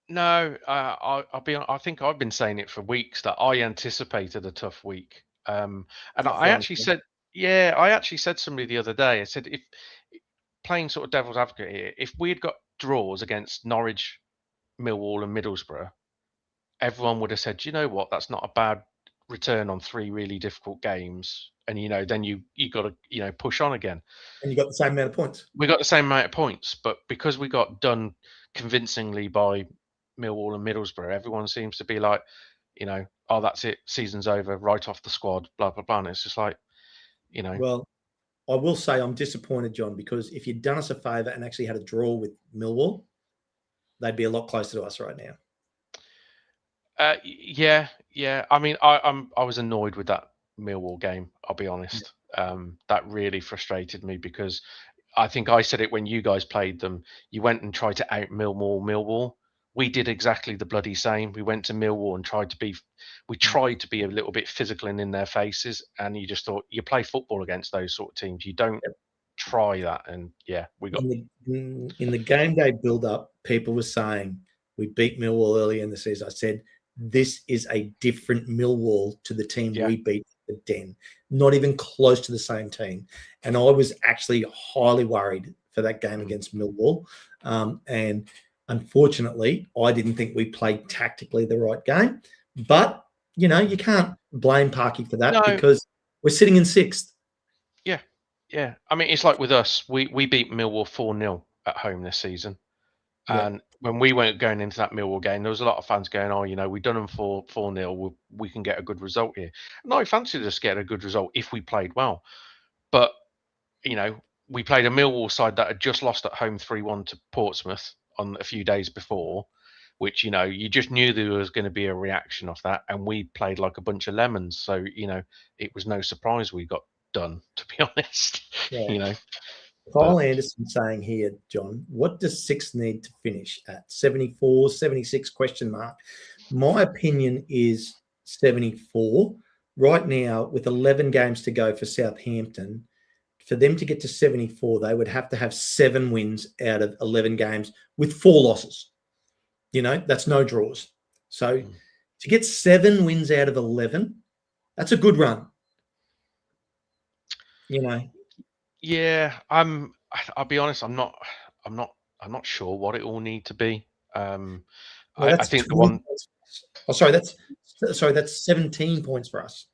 No, I think I've been saying it for weeks that I anticipated a tough week. And I actually said to somebody the other day, I said, if playing sort of devil's advocate here, if we'd got draws against Norwich, Millwall, and Middlesbrough, everyone would have said, you know what, that's not a bad return on 3 really difficult games, and then you got to push on again.
And you got the same amount of points.
We got the same amount of points, but because we got done convincingly by Millwall and Middlesbrough, everyone seems to be like, oh, that's it, season's over, right off the squad, blah blah blah. And it's just like,
Well, I will say I'm disappointed, John, because if you'd done us a favour and actually had a draw with Millwall, they'd be a lot closer to us right now.
Yeah. I mean, I was annoyed with that Millwall game. I'll be honest. That really frustrated me because I think I said it when you guys played them. You went and tried to out Millwall. We did exactly the bloody same. We went to Millwall and tried to be a little bit physical and in their faces. And you just thought, you play football against those sort of teams. You don't try that. And yeah, we got
in the game day build up. People were saying we beat Millwall early in the season. I said this is a different Millwall to the team we beat at the Den. Not even close to the same team. And I was actually highly worried for that game against Millwall. And unfortunately, I didn't think we played tactically the right game. But, you can't blame Parky for that because we're sitting in 6th.
Yeah. I mean, it's like with us. We beat Millwall 4-0 at home this season. And when we weren't going into that Millwall game, there was a lot of fans going, oh, we done them 4-0. We can get a good result here. And I fancied us getting a good result if we played well. But, we played a Millwall side that had just lost at home 3-1 to Portsmouth on a few days before, which, you just knew there was going to be a reaction of that. And we played like a bunch of lemons. So, it was no surprise we got done, to be honest.
Kyle Anderson saying here, John, what does 6 need to finish at? 74, 76 question mark. My opinion is 74. Right now, with 11 games to go for Southampton, for them to get to 74, they would have to have 7 wins out of 11 games with 4 losses. That's no draws. So to get 7 wins out of 11, that's a good run.
Yeah, I'll be honest. I'm not sure what it all need to be. I think the one.
Oh, sorry, that's 17 points for us.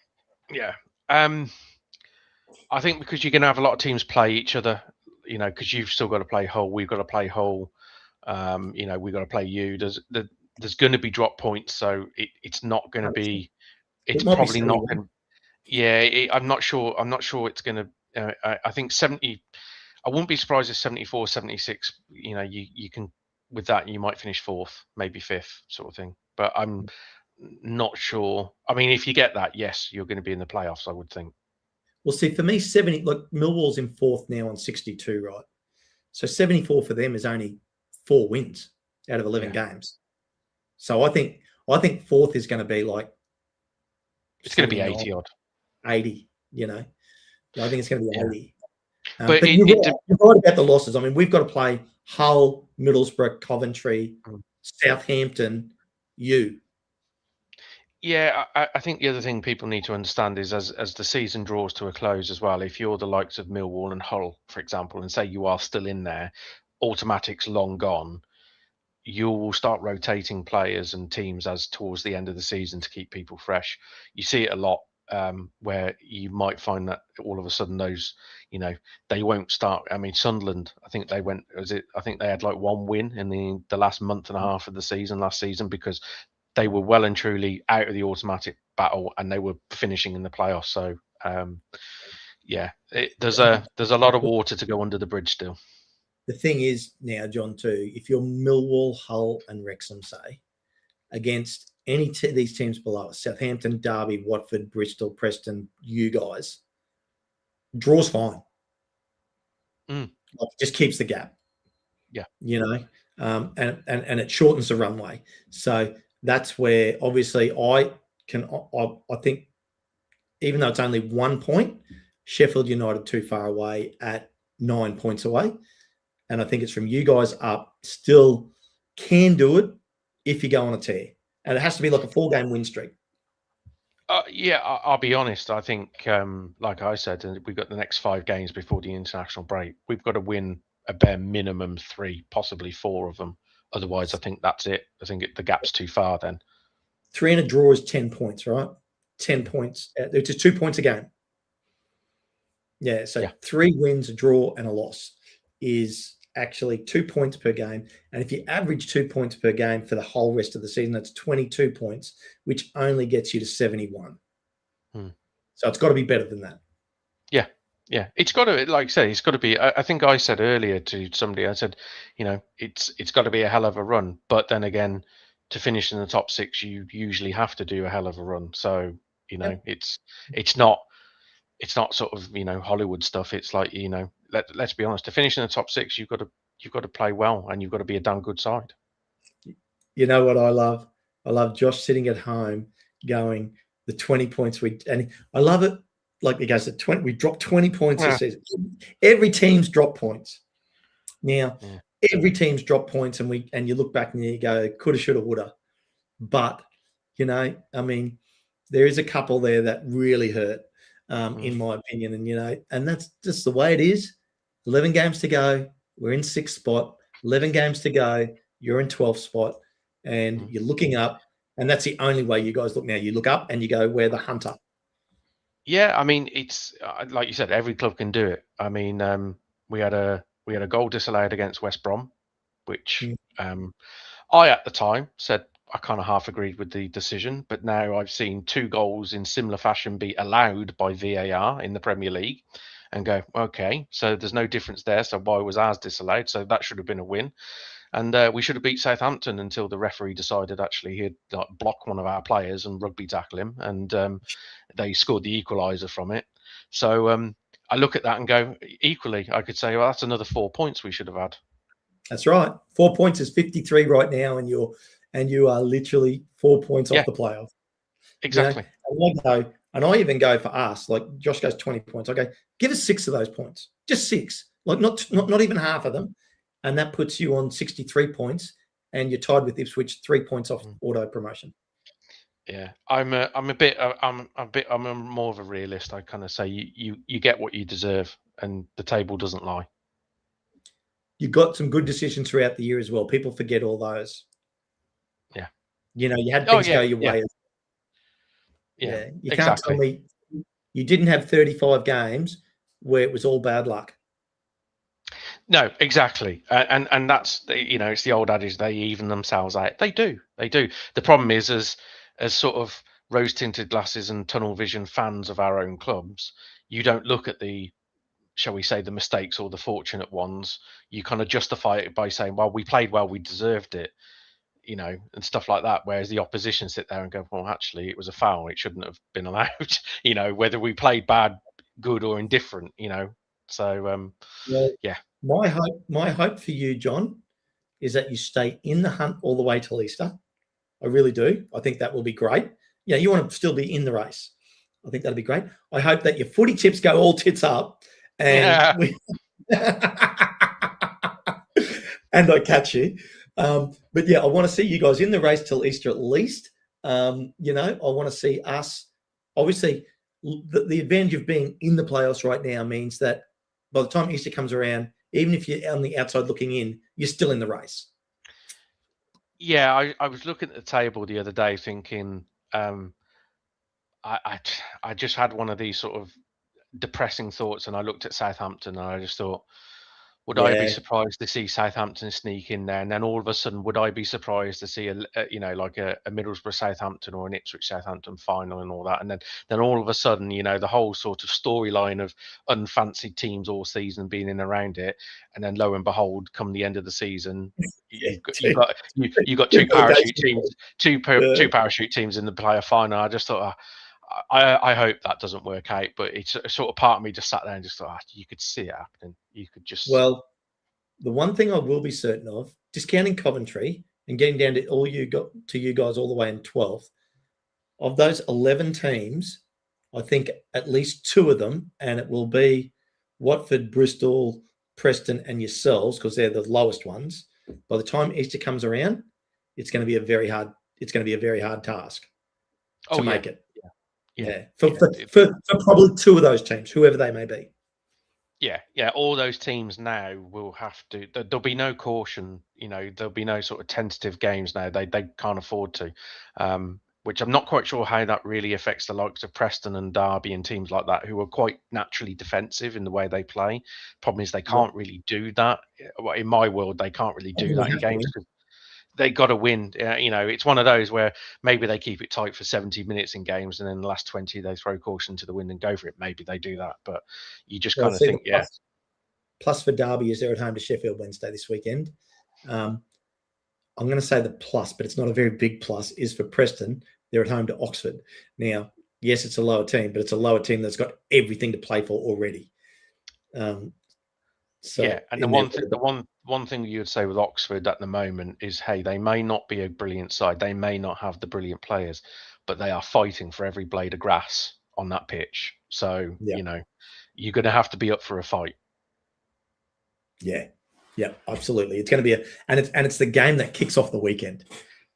Yeah. I think because you're going to have a lot of teams play each other. Because you've still got to play Hull, we've got to play Hull. We've got to play you. There's going to be drop points, so it's not going to be. It's probably not going. Yeah, I'm not sure. I'm not sure it's going to. I think 70. I wouldn't be surprised if 74, 76. You can with that you might finish 4th, maybe 5th, sort of thing. But I'm not sure. I mean, if you get that, yes, you're going to be in the playoffs. I would think.
Well, see, for me, 70. Look, Millwall's in 4th now on 62, right? So 74 for them is only 4 wins out of 11 games. So I think 4th is going to be like.
It's going to be 80 odd.
80, I think it's going to be 80.
But
you're right about the losses. I mean, we've got to play Hull, Middlesbrough, Coventry, Southampton, you.
Yeah, I think the other thing people need to understand is as the season draws to a close as well, if you're the likes of Millwall and Hull, for example, and say you are still in there, automatic's long gone, you will start rotating players and teams as towards the end of the season to keep people fresh. You see it a lot. Where you might find that all of a sudden those, they won't start. I mean, Sunderland, I think they went. I think they had like 1 win in the last month and a half of the season last season because they were well and truly out of the automatic battle and they were finishing in the playoffs. So, there's a lot of water to go under the bridge still.
The thing is now, John, too, if you're Millwall, Hull, and Wrexham, say, against any these teams below us, Southampton, Derby, Watford, Bristol, Preston, you guys, draw's fine. Like, it just keeps the gap.
Yeah.
And it shortens the runway. So that's where obviously I think even though it's only 1 point, Sheffield United too far away at 9 points away. And I think it's from you guys up, still can do it if you go on a tear. And it has to be like a 4-game win streak.
I'll be honest. I think, like I said, we've got the next 5 games before the international break. We've got to win a bare minimum 3, possibly 4 of them. Otherwise, I think that's it. I think the gap's too far then.
3 and a draw is 10 points, right? 10 points. It's just 2 points a game. Yeah, so
Yeah.
3 wins, a draw, and a loss is actually 2 points per game. And if you average 2 points per game for the whole rest of the season, that's 22 points, which only gets you to 71. So it's got to be better than that.
Yeah. Yeah. It's got to, like I say, it's got to be. I think I said earlier to somebody, I said, it's got to be a hell of a run. But then again, to finish in the top 6, you usually have to do a hell of a run. So,
Yep.
it's not sort of, Hollywood stuff. It's like, let's be honest, to finish in the top 6, you've got to play well, and you've got to be a damn good side.
You know what I love? I love Josh sitting at home going, the 20 points and I love it. Like he goes, we dropped 20 points this season. Every team's dropped points. Now, every team's dropped points, and you look back and you go, coulda, shoulda, woulda. But, I mean, there is a couple there that really hurt, in my opinion. And that's just the way it is. 11 games to go. We're in 6th spot. 11 games to go. You're in 12th spot. And you're looking up. And that's the only way you guys look now. You look up and you go, we're the hunter.
Yeah, I mean, it's like you said, every club can do it. I mean, we had a goal disallowed against West Brom, which I at the time said I kind of half agreed with the decision, but now I've seen 2 goals in similar fashion be allowed by VAR in the Premier League, and go, okay, so there's no difference there. So why was ours disallowed? So that should have been a win. And we should have beat Southampton until the referee decided actually he'd block one of our players and rugby tackle him, and they scored the equaliser from it. So I look at that and go, equally, I could say, well, that's another 4 points we should have had.
That's right. 4 points is 53 right now, and you are literally 4 points off the playoff.
Exactly.
And I even go for us. Like Josh goes 20 points. I go, give us 6 of those points, just 6. Like not even half of them. And that puts you on 63 points, and you're tied with Ipswich 3 points off auto promotion.
Yeah, I'm more of a realist. I kind of say you get what you deserve, and the table doesn't lie.
You got some good decisions throughout the year as well. People forget all those.
Yeah,
you had things go your way.
Yeah,
you can't tell me you didn't have 35 games where it was all bad luck.
No, exactly, and that's it's the old adage, they even themselves out. They do. The problem is, as sort of rose-tinted glasses and tunnel vision fans of our own clubs, you don't look at the, shall we say, the mistakes or the fortunate ones. You kind of justify it by saying, well, we played well, we deserved it, and stuff like that. Whereas the opposition sit there and go, well, actually, it was a foul. It shouldn't have been allowed. Whether we played bad, good, or indifferent. So yeah.
My hope for you, John, is that you stay in the hunt all the way till Easter. I really do. I think that will be great. Yeah, you want to still be in the race. I think that'll be great. I hope that your footy tips go all tits up, and and I catch you. But yeah, I want to see you guys in the race till Easter at least. I want to see us. Obviously, the advantage of being in the playoffs right now means that by the time Easter comes around, even if you're on the outside looking in, you're still in the race.
Yeah, I was looking at the table the other day thinking, I just had one of these sort of depressing thoughts, and I looked at Southampton and I just thought, would I be surprised to see Southampton sneak in there? And then all of a sudden, would I be surprised to see like a Middlesbrough Southampton or an Ipswich Southampton final and all that? And then all of a sudden, the whole sort of storyline of unfancied teams all season being in around it, and then lo and behold, come the end of the season, you've got two parachute teams, two parachute teams in the playoff final. I just thought, I hope that doesn't work out, but it's sort of part of me just sat there and just thought, you could see it happening. You could just.
Well, the one thing I will be certain of, discounting Coventry and getting down to you guys all the way in 12th, of those 11 teams, I think at least 2 of them, and it will be Watford, Bristol, Preston, and yourselves, because they're the lowest ones. By the time Easter comes around, it's going to be a very hard task to make it. Yeah. For probably 2 of those teams, whoever they may be.
Yeah. All those teams now will have to. There'll be no caution. There'll be no sort of tentative games now. They can't afford to. which I'm not quite sure how that really affects the likes of Preston and Derby and teams like that, who are quite naturally defensive in the way they play. Problem is they
Right.
can't really do that. Well, in my world, they can't really
I
do
think
that
we
in
have to
games
win.
because they got to win. It's one of those where maybe they keep it tight for 70 minutes in games, and then the last 20 they throw caution to the wind and go for it. Maybe they do that, but you just
Well,
kind of
see, the
think, yeah,
plus for Derby is they're at home to Sheffield Wednesday this weekend. I'm going to say the plus, but it's not a very big plus, is for Preston. They're at home to Oxford. Now, yes, it's a lower team, but it's a lower team that's got everything to play for already.
yeah. And the one thing you would say with Oxford at the moment is, hey, they may not be a brilliant side, they may not have the brilliant players, but they are fighting for every blade of grass on that pitch. So
Yeah.
you're going to have to be up for a fight.
Yeah, absolutely. It's going to be it's the game that kicks off the weekend,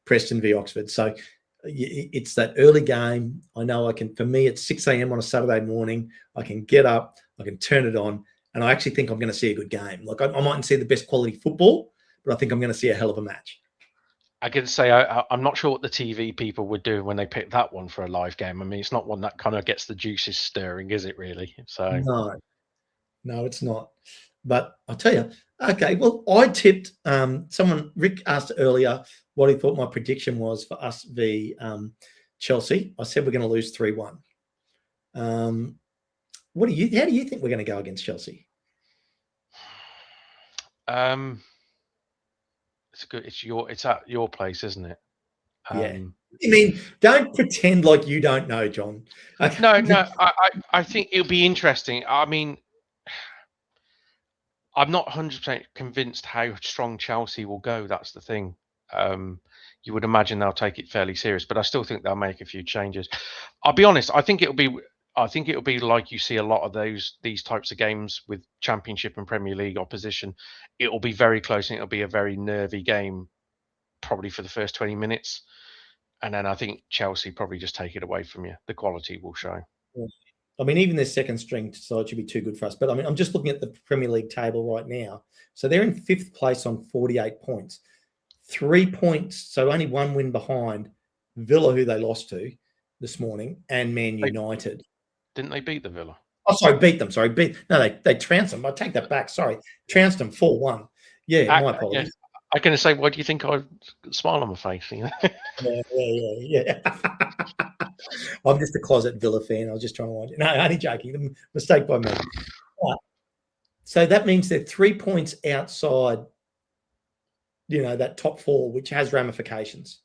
Preston v Oxford. So it's that early game. I know for me, it's 6 a.m. on a Saturday morning. I can get up, I can turn it on, and I actually think I'm going to see a good game. Like I mightn't see the best quality football, but I think I'm going to see a hell of a match.
I can say I'm not sure what the TV people would do when they pick that one for a live game. I mean, it's not one that kind of gets the juices stirring, is it really? So
No, it's not. But I'll tell you, okay, well, I tipped Rick asked earlier what he thought my prediction was for us v Chelsea. I said we're going to lose 3-1. How do you think we're going to go against Chelsea?
it's good. It's at your place, isn't it?
Yeah. I mean, don't pretend like you don't know, John. Okay.
No. I think it'll be interesting. I mean, I'm not 100% convinced how strong Chelsea will go. That's the thing. You would imagine they'll take it fairly serious, but I still think they'll make a few changes. I'll be honest. I think it'll be like you see a lot of these types of games with Championship and Premier League opposition. It'll be very close, and it'll be a very nervy game, probably for the first 20 minutes, and then I think Chelsea probably just take it away from you. The quality will show.
I mean, even their second string side should be too good for us. But I mean, I'm just looking at the Premier League table right now. So they're in 5th place on 48 points. 3 points, so only one win behind Villa, who they lost to this morning, and Man United.
Didn't they beat the Villa?
Oh, sorry, beat them. Sorry, they trounced them. I take that back. Sorry, trounced them 4-1. Yeah, my apologies.
I'm going to say, why do you think I smile on my face?
Yeah. I'm just a closet Villa fan. I was just trying to watch it. No, only joking. Mistake by me. Right. So that means they're 3 points outside, that top 4, which has ramifications.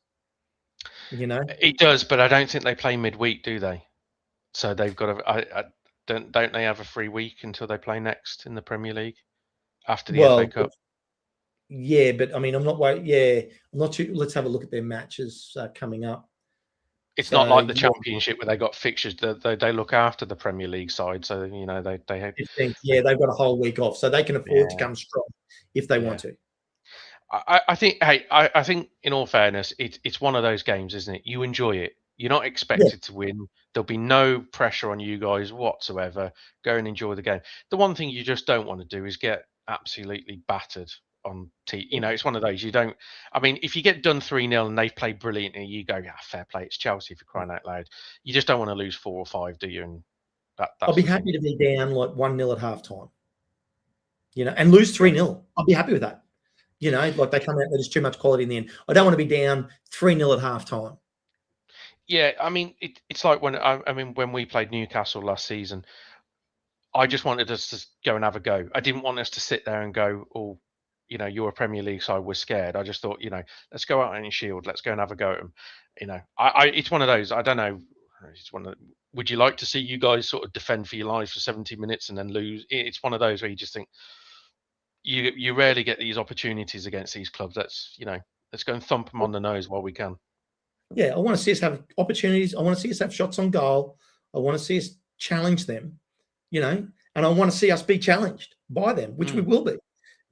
It does, but I don't think they play midweek, do they? So they've got don't they have a free week until they play next in the Premier League after the FA Cup?
Yeah, but I mean, I'm not worried. Yeah, I'm not too. Let's have a look at their matches coming up.
It's not like the Championship where they got fixtures. They look after the Premier League side, so they have.
Yeah, they've got a whole week off, so they can afford to come strong if they want to.
I think. Hey, I think in all fairness, it's one of those games, isn't it? You enjoy it. You're not expected to win. There'll be no pressure on you guys whatsoever. Go and enjoy the game. The one thing you just don't want to do is get absolutely battered on it's one of those you don't. I mean, if you get done 3-0 and they've played brilliantly, you go, yeah, fair play. It's Chelsea, for crying out loud. You just don't want to lose 4 or 5, do you? And
I'll be happy to be down like 1-0 at halftime, and lose 3-0. I'll be happy with that. Like they come out, there's too much quality in the end. I don't want to be down 3-0 at halftime.
Yeah, I mean, it's like when we played Newcastle last season, I just wanted us to go and have a go. I didn't want us to sit there and go, oh, you're a Premier League side, we're scared. I just thought, let's go out on your shield. Let's go and have a go at them. It's one of those, I don't know. Would you like to see you guys sort of defend for your lives for 70 minutes and then lose? It's one of those where you just think, you rarely get these opportunities against these clubs. Let's go and thump them on the nose while we can.
Yeah, I want to see us have opportunities. I want to see us have shots on goal. I want to see us challenge them, and I want to see us be challenged by them, which we will be.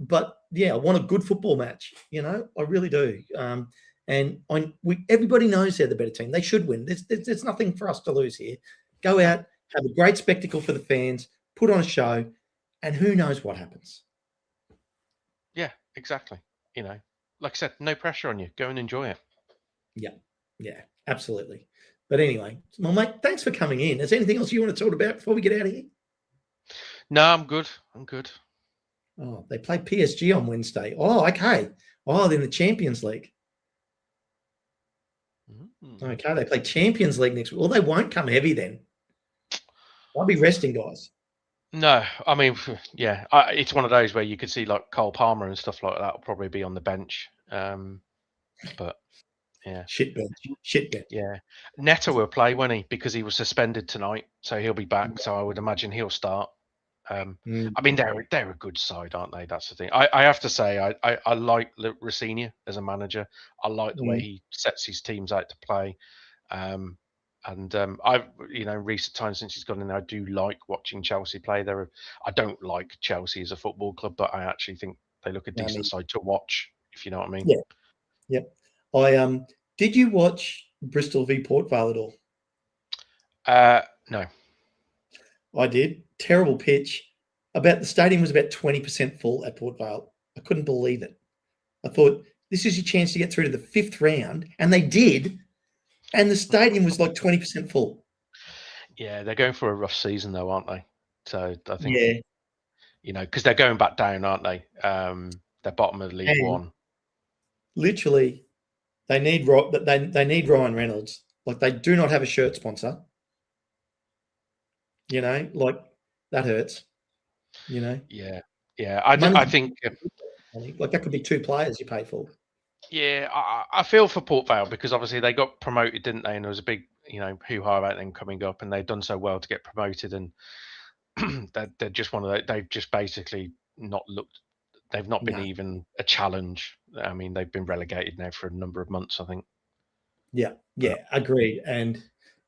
But yeah, I want a good football match. I really do. And everybody knows they're the better team. They should win. There's nothing for us to lose here. Go out, have a great spectacle for the fans, put on a show, and who knows what happens.
Yeah, exactly. Like I said, no pressure on you. Go and enjoy it.
Yeah, Absolutely. But anyway, well, mate, thanks for coming in. Is there anything else you want to talk about before we get out of here?
No, I'm good. I'm good.
Oh, they play PSG on Wednesday. Oh, okay. Oh, then the Champions League. Okay, they play Champions League next week. Well, they won't come heavy then. I'll be resting, guys.
No, I mean, yeah, it's one of those where you could see like Cole Palmer and stuff like that will probably be on the bench. But yeah,
Shit bench.
yeah. Neto will play, won't he? Because he was suspended tonight, so he'll be back. So I would imagine he'll start. I mean, they're a good side, aren't they? That's the thing. I have to say, I like Rossini as a manager. I like the way he sets his teams out to play. I've, recent times since he's gone in there, I do like watching Chelsea play. I don't like Chelsea as a football club, but I actually think they look a decent side to watch, if you know what I mean.
Yeah. Yep. Did you watch Bristol v Port Vale at all?
No.
I did. Terrible pitch. The stadium was about 20% full at Port Vale. I couldn't believe it. I thought, this is your chance to get through to the 5th round, and they did. And the stadium was like 20% full.
Yeah, they're going for a rough season though, aren't they? So I think, because they're going back down, aren't they? They're bottom of League One.
Literally, they need Ryan Reynolds. Like, they do not have a shirt sponsor. Like, that hurts.
Yeah. I think
like that could be 2 players you pay for.
Yeah, I feel for Port Vale because obviously they got promoted, didn't they? And there was a big, hoo-ha about them coming up, and they've done so well to get promoted, and they're just one of those. They've just basically not looked. They've not been even a challenge. I mean, they've been relegated now for a number of months, I think.
Yeah, agreed. And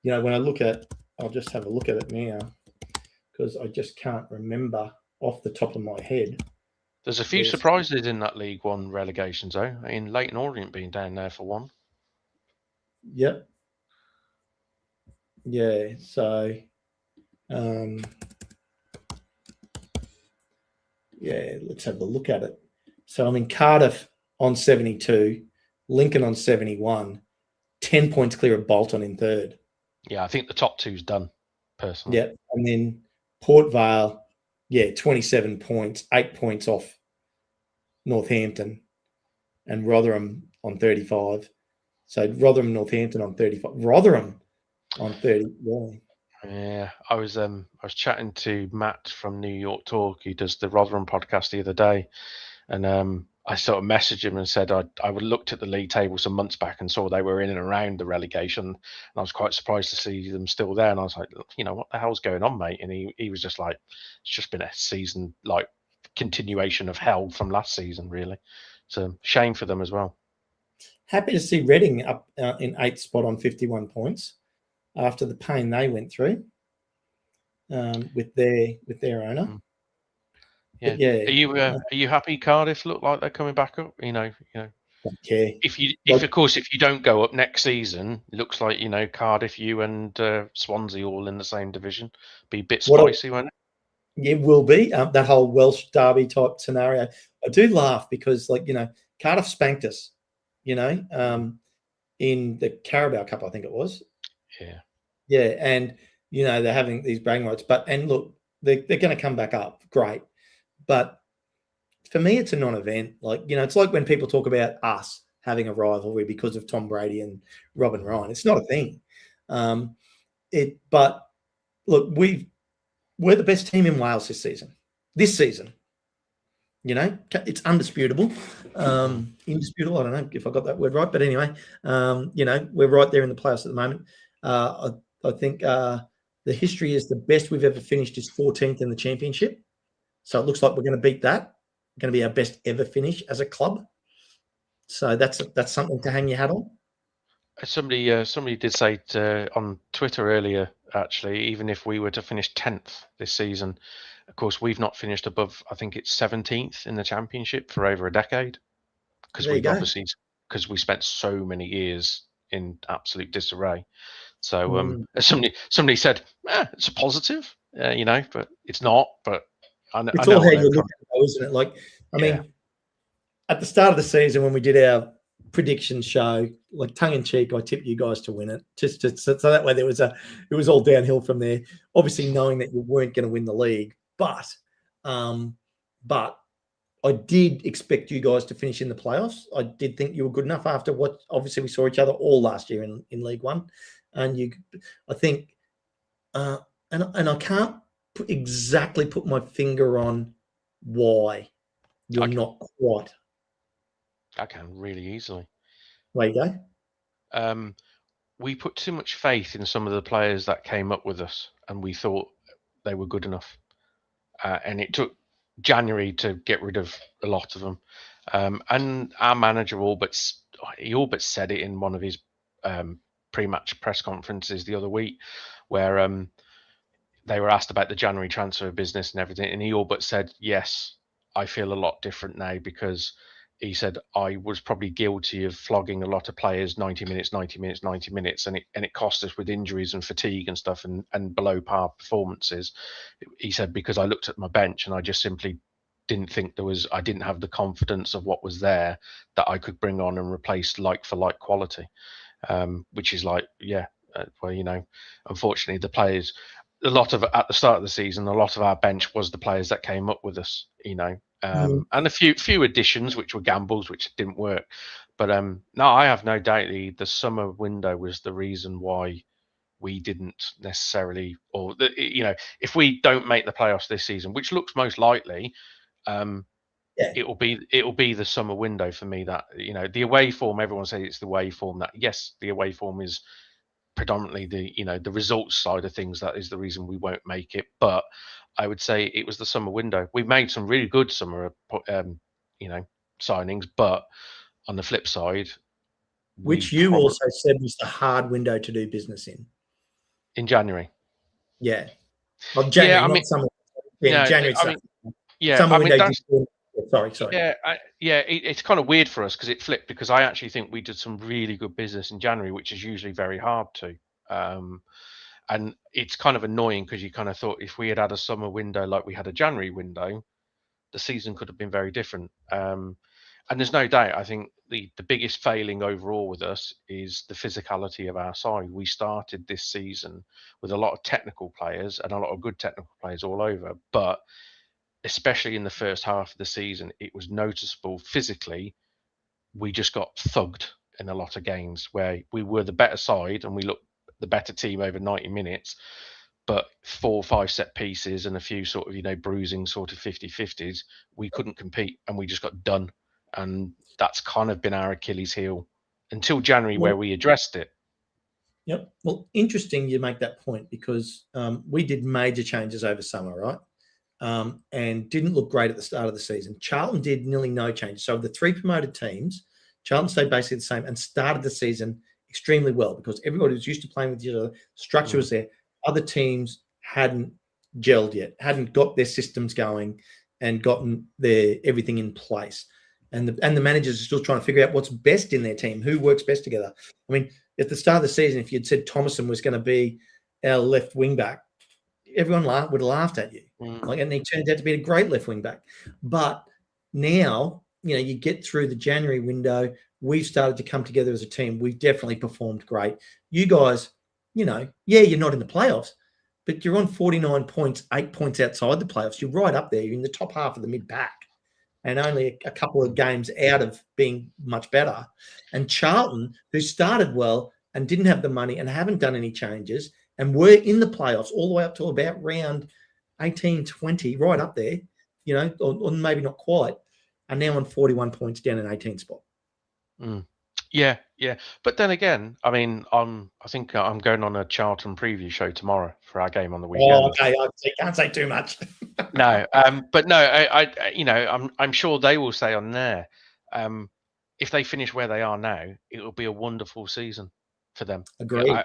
when I look at, I'll just have a look at it now because I just can't remember off the top of my head.
There's a few surprises in that League One relegation zone. In Leighton Orient being down there for one.
Yep. Yeah. So, let's have a look at it. So I'm in Cardiff on 72, Lincoln on 71, 10 points clear of Bolton in 3rd.
Yeah, I think the top 2's done, personally.
Yeah, and then Port Vale, 27 points, 8 points off Northampton, and Rotherham on 35. So Rotherham, Northampton on 35. Rotherham on 30.
Yeah, I was chatting to Matt from New York Talk, who does the Rotherham podcast the other day, and I sort of messaged him and said I looked at the league table some months back and saw they were in and around the relegation, and I was quite surprised to see them still there. And I was like, what the hell's going on, mate? And he was just like, it's just been a season like continuation of hell from last season, really. It's a shame for them as well.
Happy to see Reading up in 8th spot on 51 points after the pain they went through with their owner.
Yeah. Are you happy Cardiff look like they're coming back up?
Don't care.
If you don't go up next season, it looks like Cardiff, you and Swansea all in the same division. Be a bit spicy, won't it?
It will be that whole Welsh derby type scenario. I do laugh because Cardiff spanked us, in the Carabao Cup, I think it was. Yeah, and they're having these bragging rights, and look, they're going to come back up, great. But for me, it's a non-event. It's like when people talk about us having a rivalry because of Tom Brady and Robin Ryan. It's not a thing. But look, we're the best team in Wales this season. It's undisputable. Indisputable, I don't know if I got that word right, but anyway, we're right there in the playoffs at the moment. I think the history is the best we've ever finished is 14th in the championship. So it looks like we're going to beat that. Going to be our best ever finish as a club. So that's something to hang your hat on.
Somebody did say on Twitter earlier, actually, even if we were to finish 10th this season, of course, we've not finished above, I think it's 17th in the championship for over a decade. Because we spent so many years in absolute disarray. So somebody said, it's a positive, but it's not. But
it's all how you look at it, isn't it? Like, I mean, at the start of the season when we did our prediction show, like tongue in cheek, I tipped you guys to win it, just so that way it was all downhill from there. Obviously, knowing that you weren't going to win the league, but I did expect you guys to finish in the playoffs. I did think you were good enough after what obviously we saw each other all last year in League One, and I think, and I can't exactly put my finger on why you're not quite.
I can really easily.
There you go.
We put too much faith in some of the players that came up with us, and we thought they were good enough. And it took January to get rid of a lot of them. And our manager all but said it in one of his pre-match press conferences the other week, where they were asked about the January transfer business and everything, and he all but said, yes, I feel a lot different now, because he said, I was probably guilty of flogging a lot of players 90 minutes, and it cost us with injuries and fatigue and stuff, and below par performances. He said, because I looked at my bench and I just simply didn't think I didn't have the confidence of what was there that I could bring on and replace like for like quality, which is like, well, unfortunately the players, at the start of the season, a lot of our bench was the players that came up with us, and a few additions which were gambles which didn't work. But no, I have no doubt the summer window was the reason why we didn't necessarily, if we don't make the playoffs this season, which looks most likely, it will be the summer window for me. That the away form, everyone says it's the away form. That yes, the away form is predominantly the results side of things. That is the reason we won't make it. But I would say it was the summer window. We've made some really good summer signings, but on the flip side,
which you also said was the hard window to do business
in January.
Yeah. Well, January, not summer. Yeah, January. Summer window. Sorry.
It's kind of weird for us because it flipped, because I actually think we did some really good business in January, which is usually very hard to. And it's kind of annoying because you kind of thought if we had a summer window like we had a January window, the season could have been very different. And there's no doubt, I think the biggest failing overall with us is the physicality of our side. We started this season with a lot of technical players and a lot of good technical players all over, but especially in the first half of the season, it was noticeable physically. We just got thugged in a lot of games where we were the better side and we looked the better team over 90 minutes, but 4 or 5 set pieces and a few sort of, bruising sort of 50-50s, we couldn't compete and we just got done. And that's kind of been our Achilles heel until January, where we addressed it.
Yep. Well, interesting you make that point, because we did major changes over summer, right? And didn't look great at the start of the season. Charlton did nearly no changes. So of the 3 promoted teams, Charlton stayed basically the same and started the season extremely well, because everybody was used to playing with each other. Structure was there. Other teams hadn't gelled yet, hadn't got their systems going and gotten their everything in place. And the managers are still trying to figure out what's best in their team, who works best together. I mean, at the start of the season, if you'd said Thomason was going to be our left wing back, everyone would have laughed at you. And he turned out to be a great left wing back. But now, you get through the January window, we've started to come together as a team. We've definitely performed great. You guys, you're not in the playoffs, but you're on 49 points, 8 points outside the playoffs. You're right up there. You're in the top half of the mid-pack and only a couple of games out of being much better. And Charlton, who started well and didn't have the money and haven't done any changes and were in the playoffs all the way up to about round 18, 20, right up there, or maybe not quite, are now on 41 points down in 18th spot.
Yeah. But then again, I mean, I think I'm going on a Charlton preview show tomorrow for our game on the weekend.
Oh, okay. I can't say too much.
No, but no, I'm sure they will say on there, if they finish where they are now, it will be a wonderful season for them.
Agreed.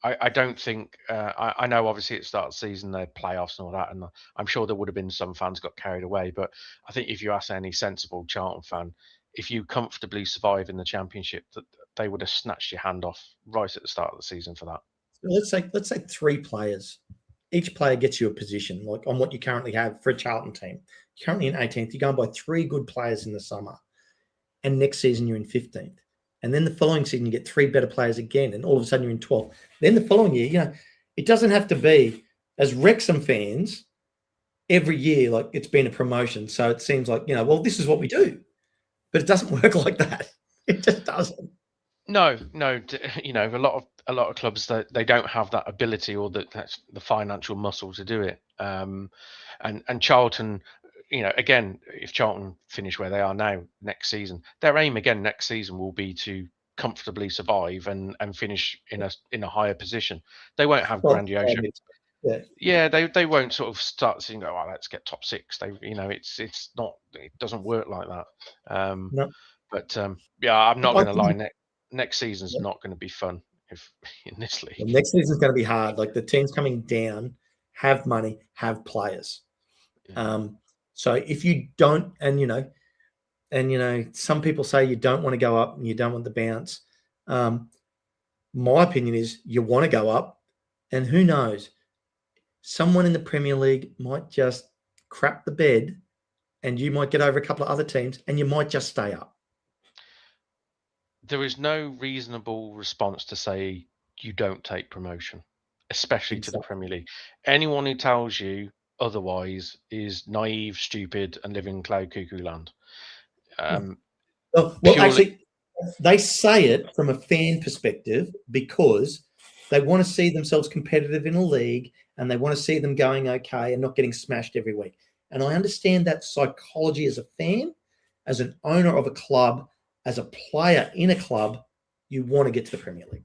I don't think I know obviously it starts season, the playoffs and all that, and I'm sure there would have been some fans got carried away, but I think if you ask any sensible Charlton fan, if you comfortably survive in the Championship, that they would have snatched your hand off right at the start of the season for that.
So let's say 3 players. Each player gets you a position, like on what you currently have for a Charlton team. You're currently in 18th. You're going by 3 good players in the summer, and next season you're in 15th. and then the following season you get 3 better players again, and all of a sudden you're in 12th. Then the following year, it doesn't have to be, as Wrexham fans, every year like it's been a promotion. So it seems like, well, this is what we do, but it doesn't work like that. It just doesn't.
No, a lot of clubs that they don't have that ability or that's the financial muscle to do it. And Charlton, again, if Charlton finish where they are now next season, their aim again next season will be to comfortably survive and finish in a higher position. They won't have grandiose. Yeah, they won't sort of start saying, "Oh, let's get top 6." It's not. It doesn't work like that.
No.
But yeah, I'm not going to lie. Next season's not going to be fun if in this league.
Well, next season's going to be hard. Like the teams coming down have money, have players. Yeah. So if you don't, and some people say you don't want to go up and you don't want the bounce. My opinion is you want to go up, and who knows, someone in the Premier League might just crap the bed, and you might get over a couple of other teams, and you might just stay up.
There is no reasonable response to say you don't take promotion, especially to the Premier League. Anyone who tells you otherwise is naive, stupid, and live in cloud cuckoo land.
Well, actually, they say it from a fan perspective because they want to see themselves competitive in a league and they want to see them going okay and not getting smashed every week. And I understand that psychology as a fan, as an owner of a club, as a player in a club, you want to get to the Premier League.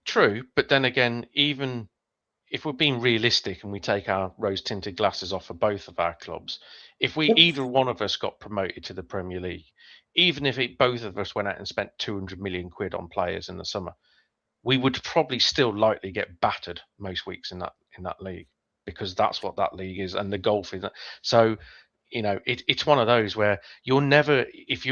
True, but then again, even if we're being realistic and we take our rose-tinted glasses off for both of our clubs, if either one of us got promoted to the Premier League, even if both of us went out and spent 200 million quid on players in the summer, we would probably still likely get battered most weeks in that league, because that's what that league is, and the golf is. So, it's one of those where you're never, if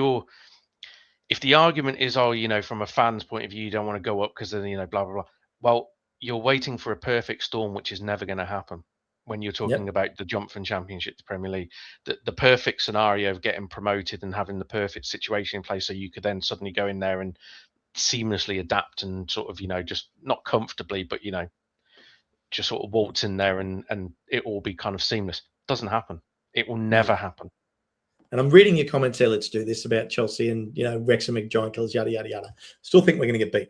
the argument is, from a fan's point of view, you don't want to go up because of blah blah blah. Well, you're waiting for a perfect storm, which is never going to happen when you're talking about the jump from Championship to Premier League. The perfect scenario of getting promoted and having the perfect situation in place, so you could then suddenly go in there and seamlessly adapt and sort of just not comfortably, but just sort of waltz in there and it all be kind of seamless. Doesn't happen. It will never happen.
And I'm reading your comments here. Let's do this about Chelsea and Wrexham, giant killers, yada yada yada. Still think we're going to get beat.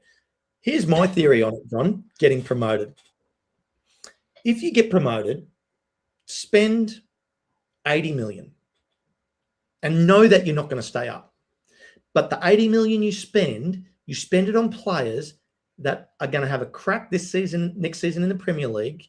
Here's my theory on it, John. Getting promoted. If you get promoted, spend 80 million and know that you're not going to stay up. But the 80 million you spend it on players that are going to have a crack this season, next season in the Premier League,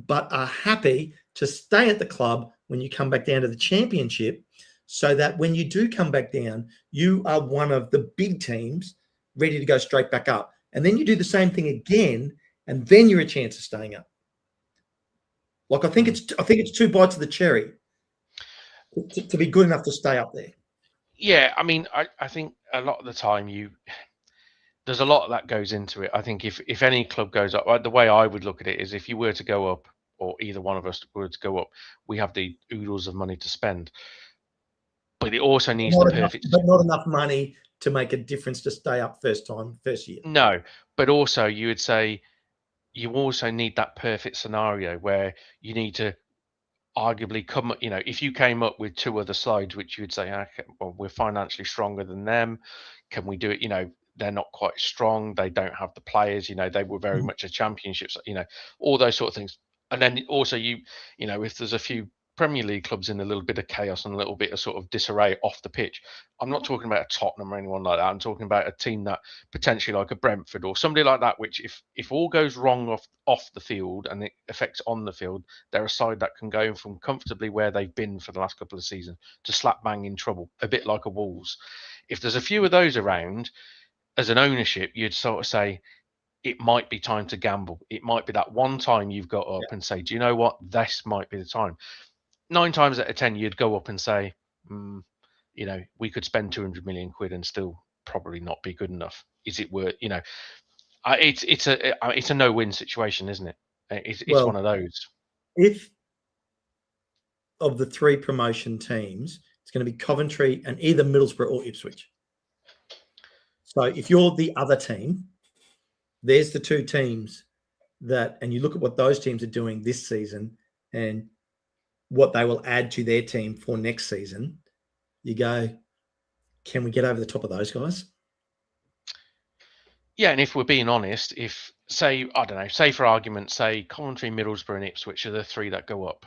but are happy to stay at the club when you come back down to the Championship, so that when you do come back down, you are one of the big teams ready to go straight back up. And then you do the same thing again, and then you're a chance of staying up. Like I think it's 2 bites of the cherry to be good enough to stay up there.
Yeah, I mean, I think a lot of the time there's a lot that goes into it. I think if any club goes up, the way I would look at it is, if you were to go up, or either one of us were to go up, we have the oodles of money to spend. But it also needs
but not enough money to make a difference to stay up first year.
No, but also you would say you also need that perfect scenario where you need to arguably come, if you came up with 2 other sides, which you would say, okay, well, we're financially stronger than them. Can we do it? They're not quite strong. They don't have the players. They were very much a championship. All those sort of things. And then also if there's a few Premier League clubs in a little bit of chaos and a little bit of sort of disarray off the pitch, I'm not talking about a Tottenham or anyone like that. I'm talking about a team that potentially like a Brentford or somebody like that, which if all goes wrong off the field and it affects on the field, they're a side that can go from comfortably where they've been for the last couple of seasons to slap bang in trouble, a bit like a Wolves. If there's a few of those around, as an ownership, you'd sort of say, it might be time to gamble. It might be that one time you've got up and say, do you know what? This might be the time. 9 times out of 10, you'd go up and say, we could spend 200 million quid and still probably not be good enough. Is it worth, it's a no-win situation, isn't it? It's one of those.
If of the 3 promotion teams, it's going to be Coventry and either Middlesbrough or Ipswich. So if you're the other team, there's the two teams and you look at what those teams are doing this season and what they will add to their team for next season. You go, can we get over the top of those guys?
Yeah, and if we're being honest, if say for argument, say Coventry, Middlesbrough, and Ipswich are the three that go up,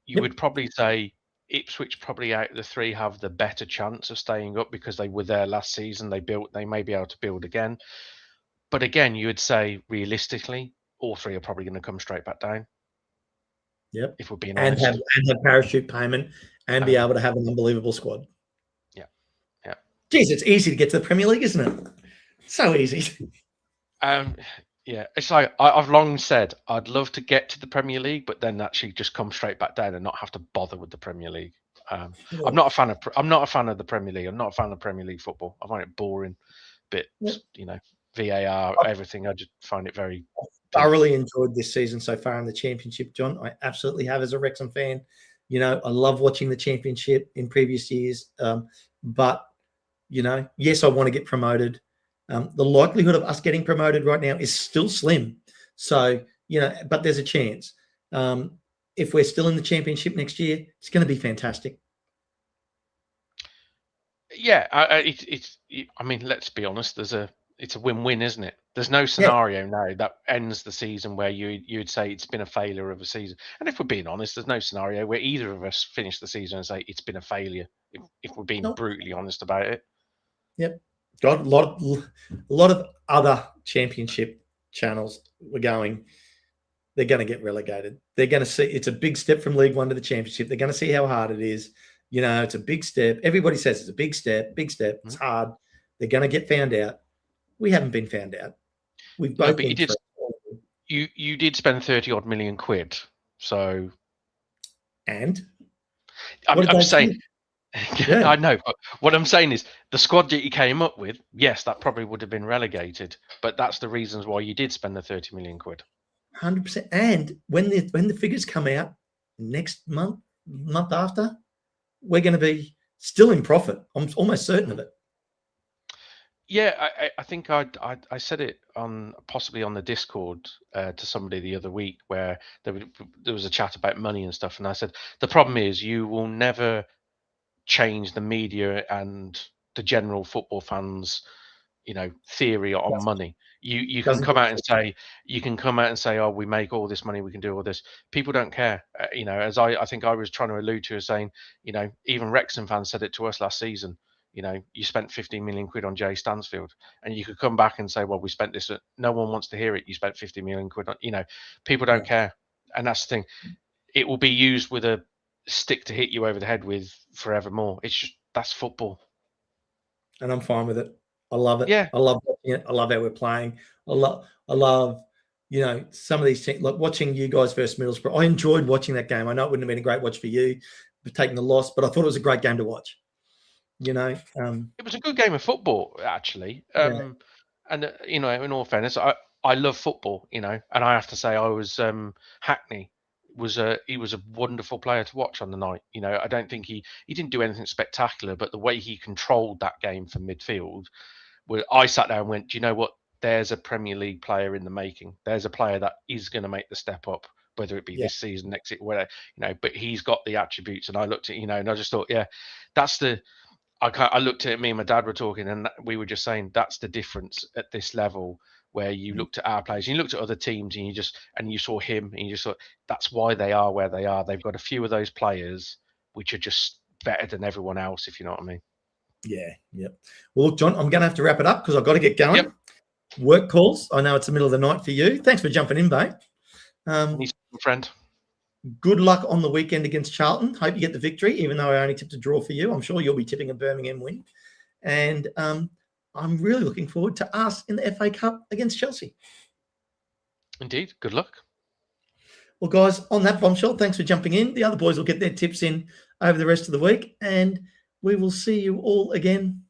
you would probably say Ipswich probably out of the three have the better chance of staying up because they were there last season. They may be able to build again. But again, you would say realistically, all three are probably going to come straight back down.
Yep.
If we're being
honest.
And
have parachute payment and be able to have an unbelievable squad.
Yeah. Yeah.
Geez, it's easy to get to the Premier League, isn't it? So easy.
Yeah, it's like I've long said I'd love to get to the Premier League, but then actually just come straight back down and not have to bother with the Premier League. I'm not a fan of the Premier League. I'm not a fan of Premier League football. I find it boring. Bit VAR, everything. I just find it very.
Thoroughly enjoyed this season so far in the Championship, John. I absolutely have as a Wrexham fan. I love watching the Championship in previous years, but yes, I want to get promoted. The likelihood of us getting promoted right now is still slim. So, but there's a chance. If we're still in the Championship next year, it's going to be fantastic.
Yeah, I mean, let's be honest. It's a win-win, isn't it? There's no scenario now that ends the season where you'd say it's been a failure of a season. And if we're being honest, there's no scenario where either of us finish the season and say it's been a failure. If we're being brutally honest about it.
Yep. Got a lot of other Championship channels were going. They're going to get relegated. They're going to see it's a big step from League One to the Championship. They're going to see how hard it is. It's a big step. Everybody says it's a big step. It's hard. They're going to get found out. We haven't been found out. We've both been.
You did spend 30 odd million quid. So.
And
I'm saying. Yeah. I know. But what I'm saying is the squad that you came up with, yes, that probably would have been relegated. But that's the reasons why you did spend the 30 million quid.
100%. And when the figures come out next month after, we're going to be still in profit. I'm almost certain of it.
Yeah, I think I said it possibly on the Discord to somebody the other week where there was a chat about money and stuff, and I said the problem is you will never change the media and the general football fans, theory on money. You can come out and say, oh, we make all this money, we can do all this. People don't care. As I think I was trying to allude to, saying, even Wrexham fans said it to us last season. You spent 15 million quid on Jay Stansfield, and you could come back and say, well, we spent this. No one wants to hear it. You spent 50 million quid on, people don't care. And that's the thing. It will be used with a stick to hit you over the head with forevermore. It's just, that's football.
And I'm fine with it. I love it.
Yeah.
I love watching it. I love how we're playing. I love, some of these things, like watching you guys versus Middlesbrough. I enjoyed watching that game. I know it wouldn't have been a great watch for you, taking the loss, but I thought it was a great game to watch. It
was a good game of football, actually. And in all fairness, I love football, and I have to say I was Hackney he was a wonderful player to watch on the night. I don't think he didn't do anything spectacular, but the way he controlled that game from midfield, where I sat there and went, do you know what? There's a Premier League player in the making. There's a player that is going to make the step up, whether it be this season, next season, whatever, but he's got the attributes. And I looked at, and I just thought, that's I looked at me and my dad were talking, and we were just saying that's the difference at this level, where you looked at our players, and you looked at other teams, and you saw him, and you just thought that's why they are where they are. They've got a few of those players which are just better than everyone else, if you know what I mean.
Yeah, yep. Well, look, John, I'm going to have to wrap it up because I've got to get going.
Yep.
Work calls. I know it's the middle of the night for you. Thanks for jumping in, mate.
Friend.
Good luck on the weekend against Charlton. Hope you get the victory, even though I only tipped a draw for you. I'm sure you'll be tipping a Birmingham win. And I'm really looking forward to us in the FA Cup against Chelsea.
Indeed. Good luck.
Well, guys, on that bombshell, thanks for jumping in. The other boys will get their tips in over the rest of the week, and we will see you all again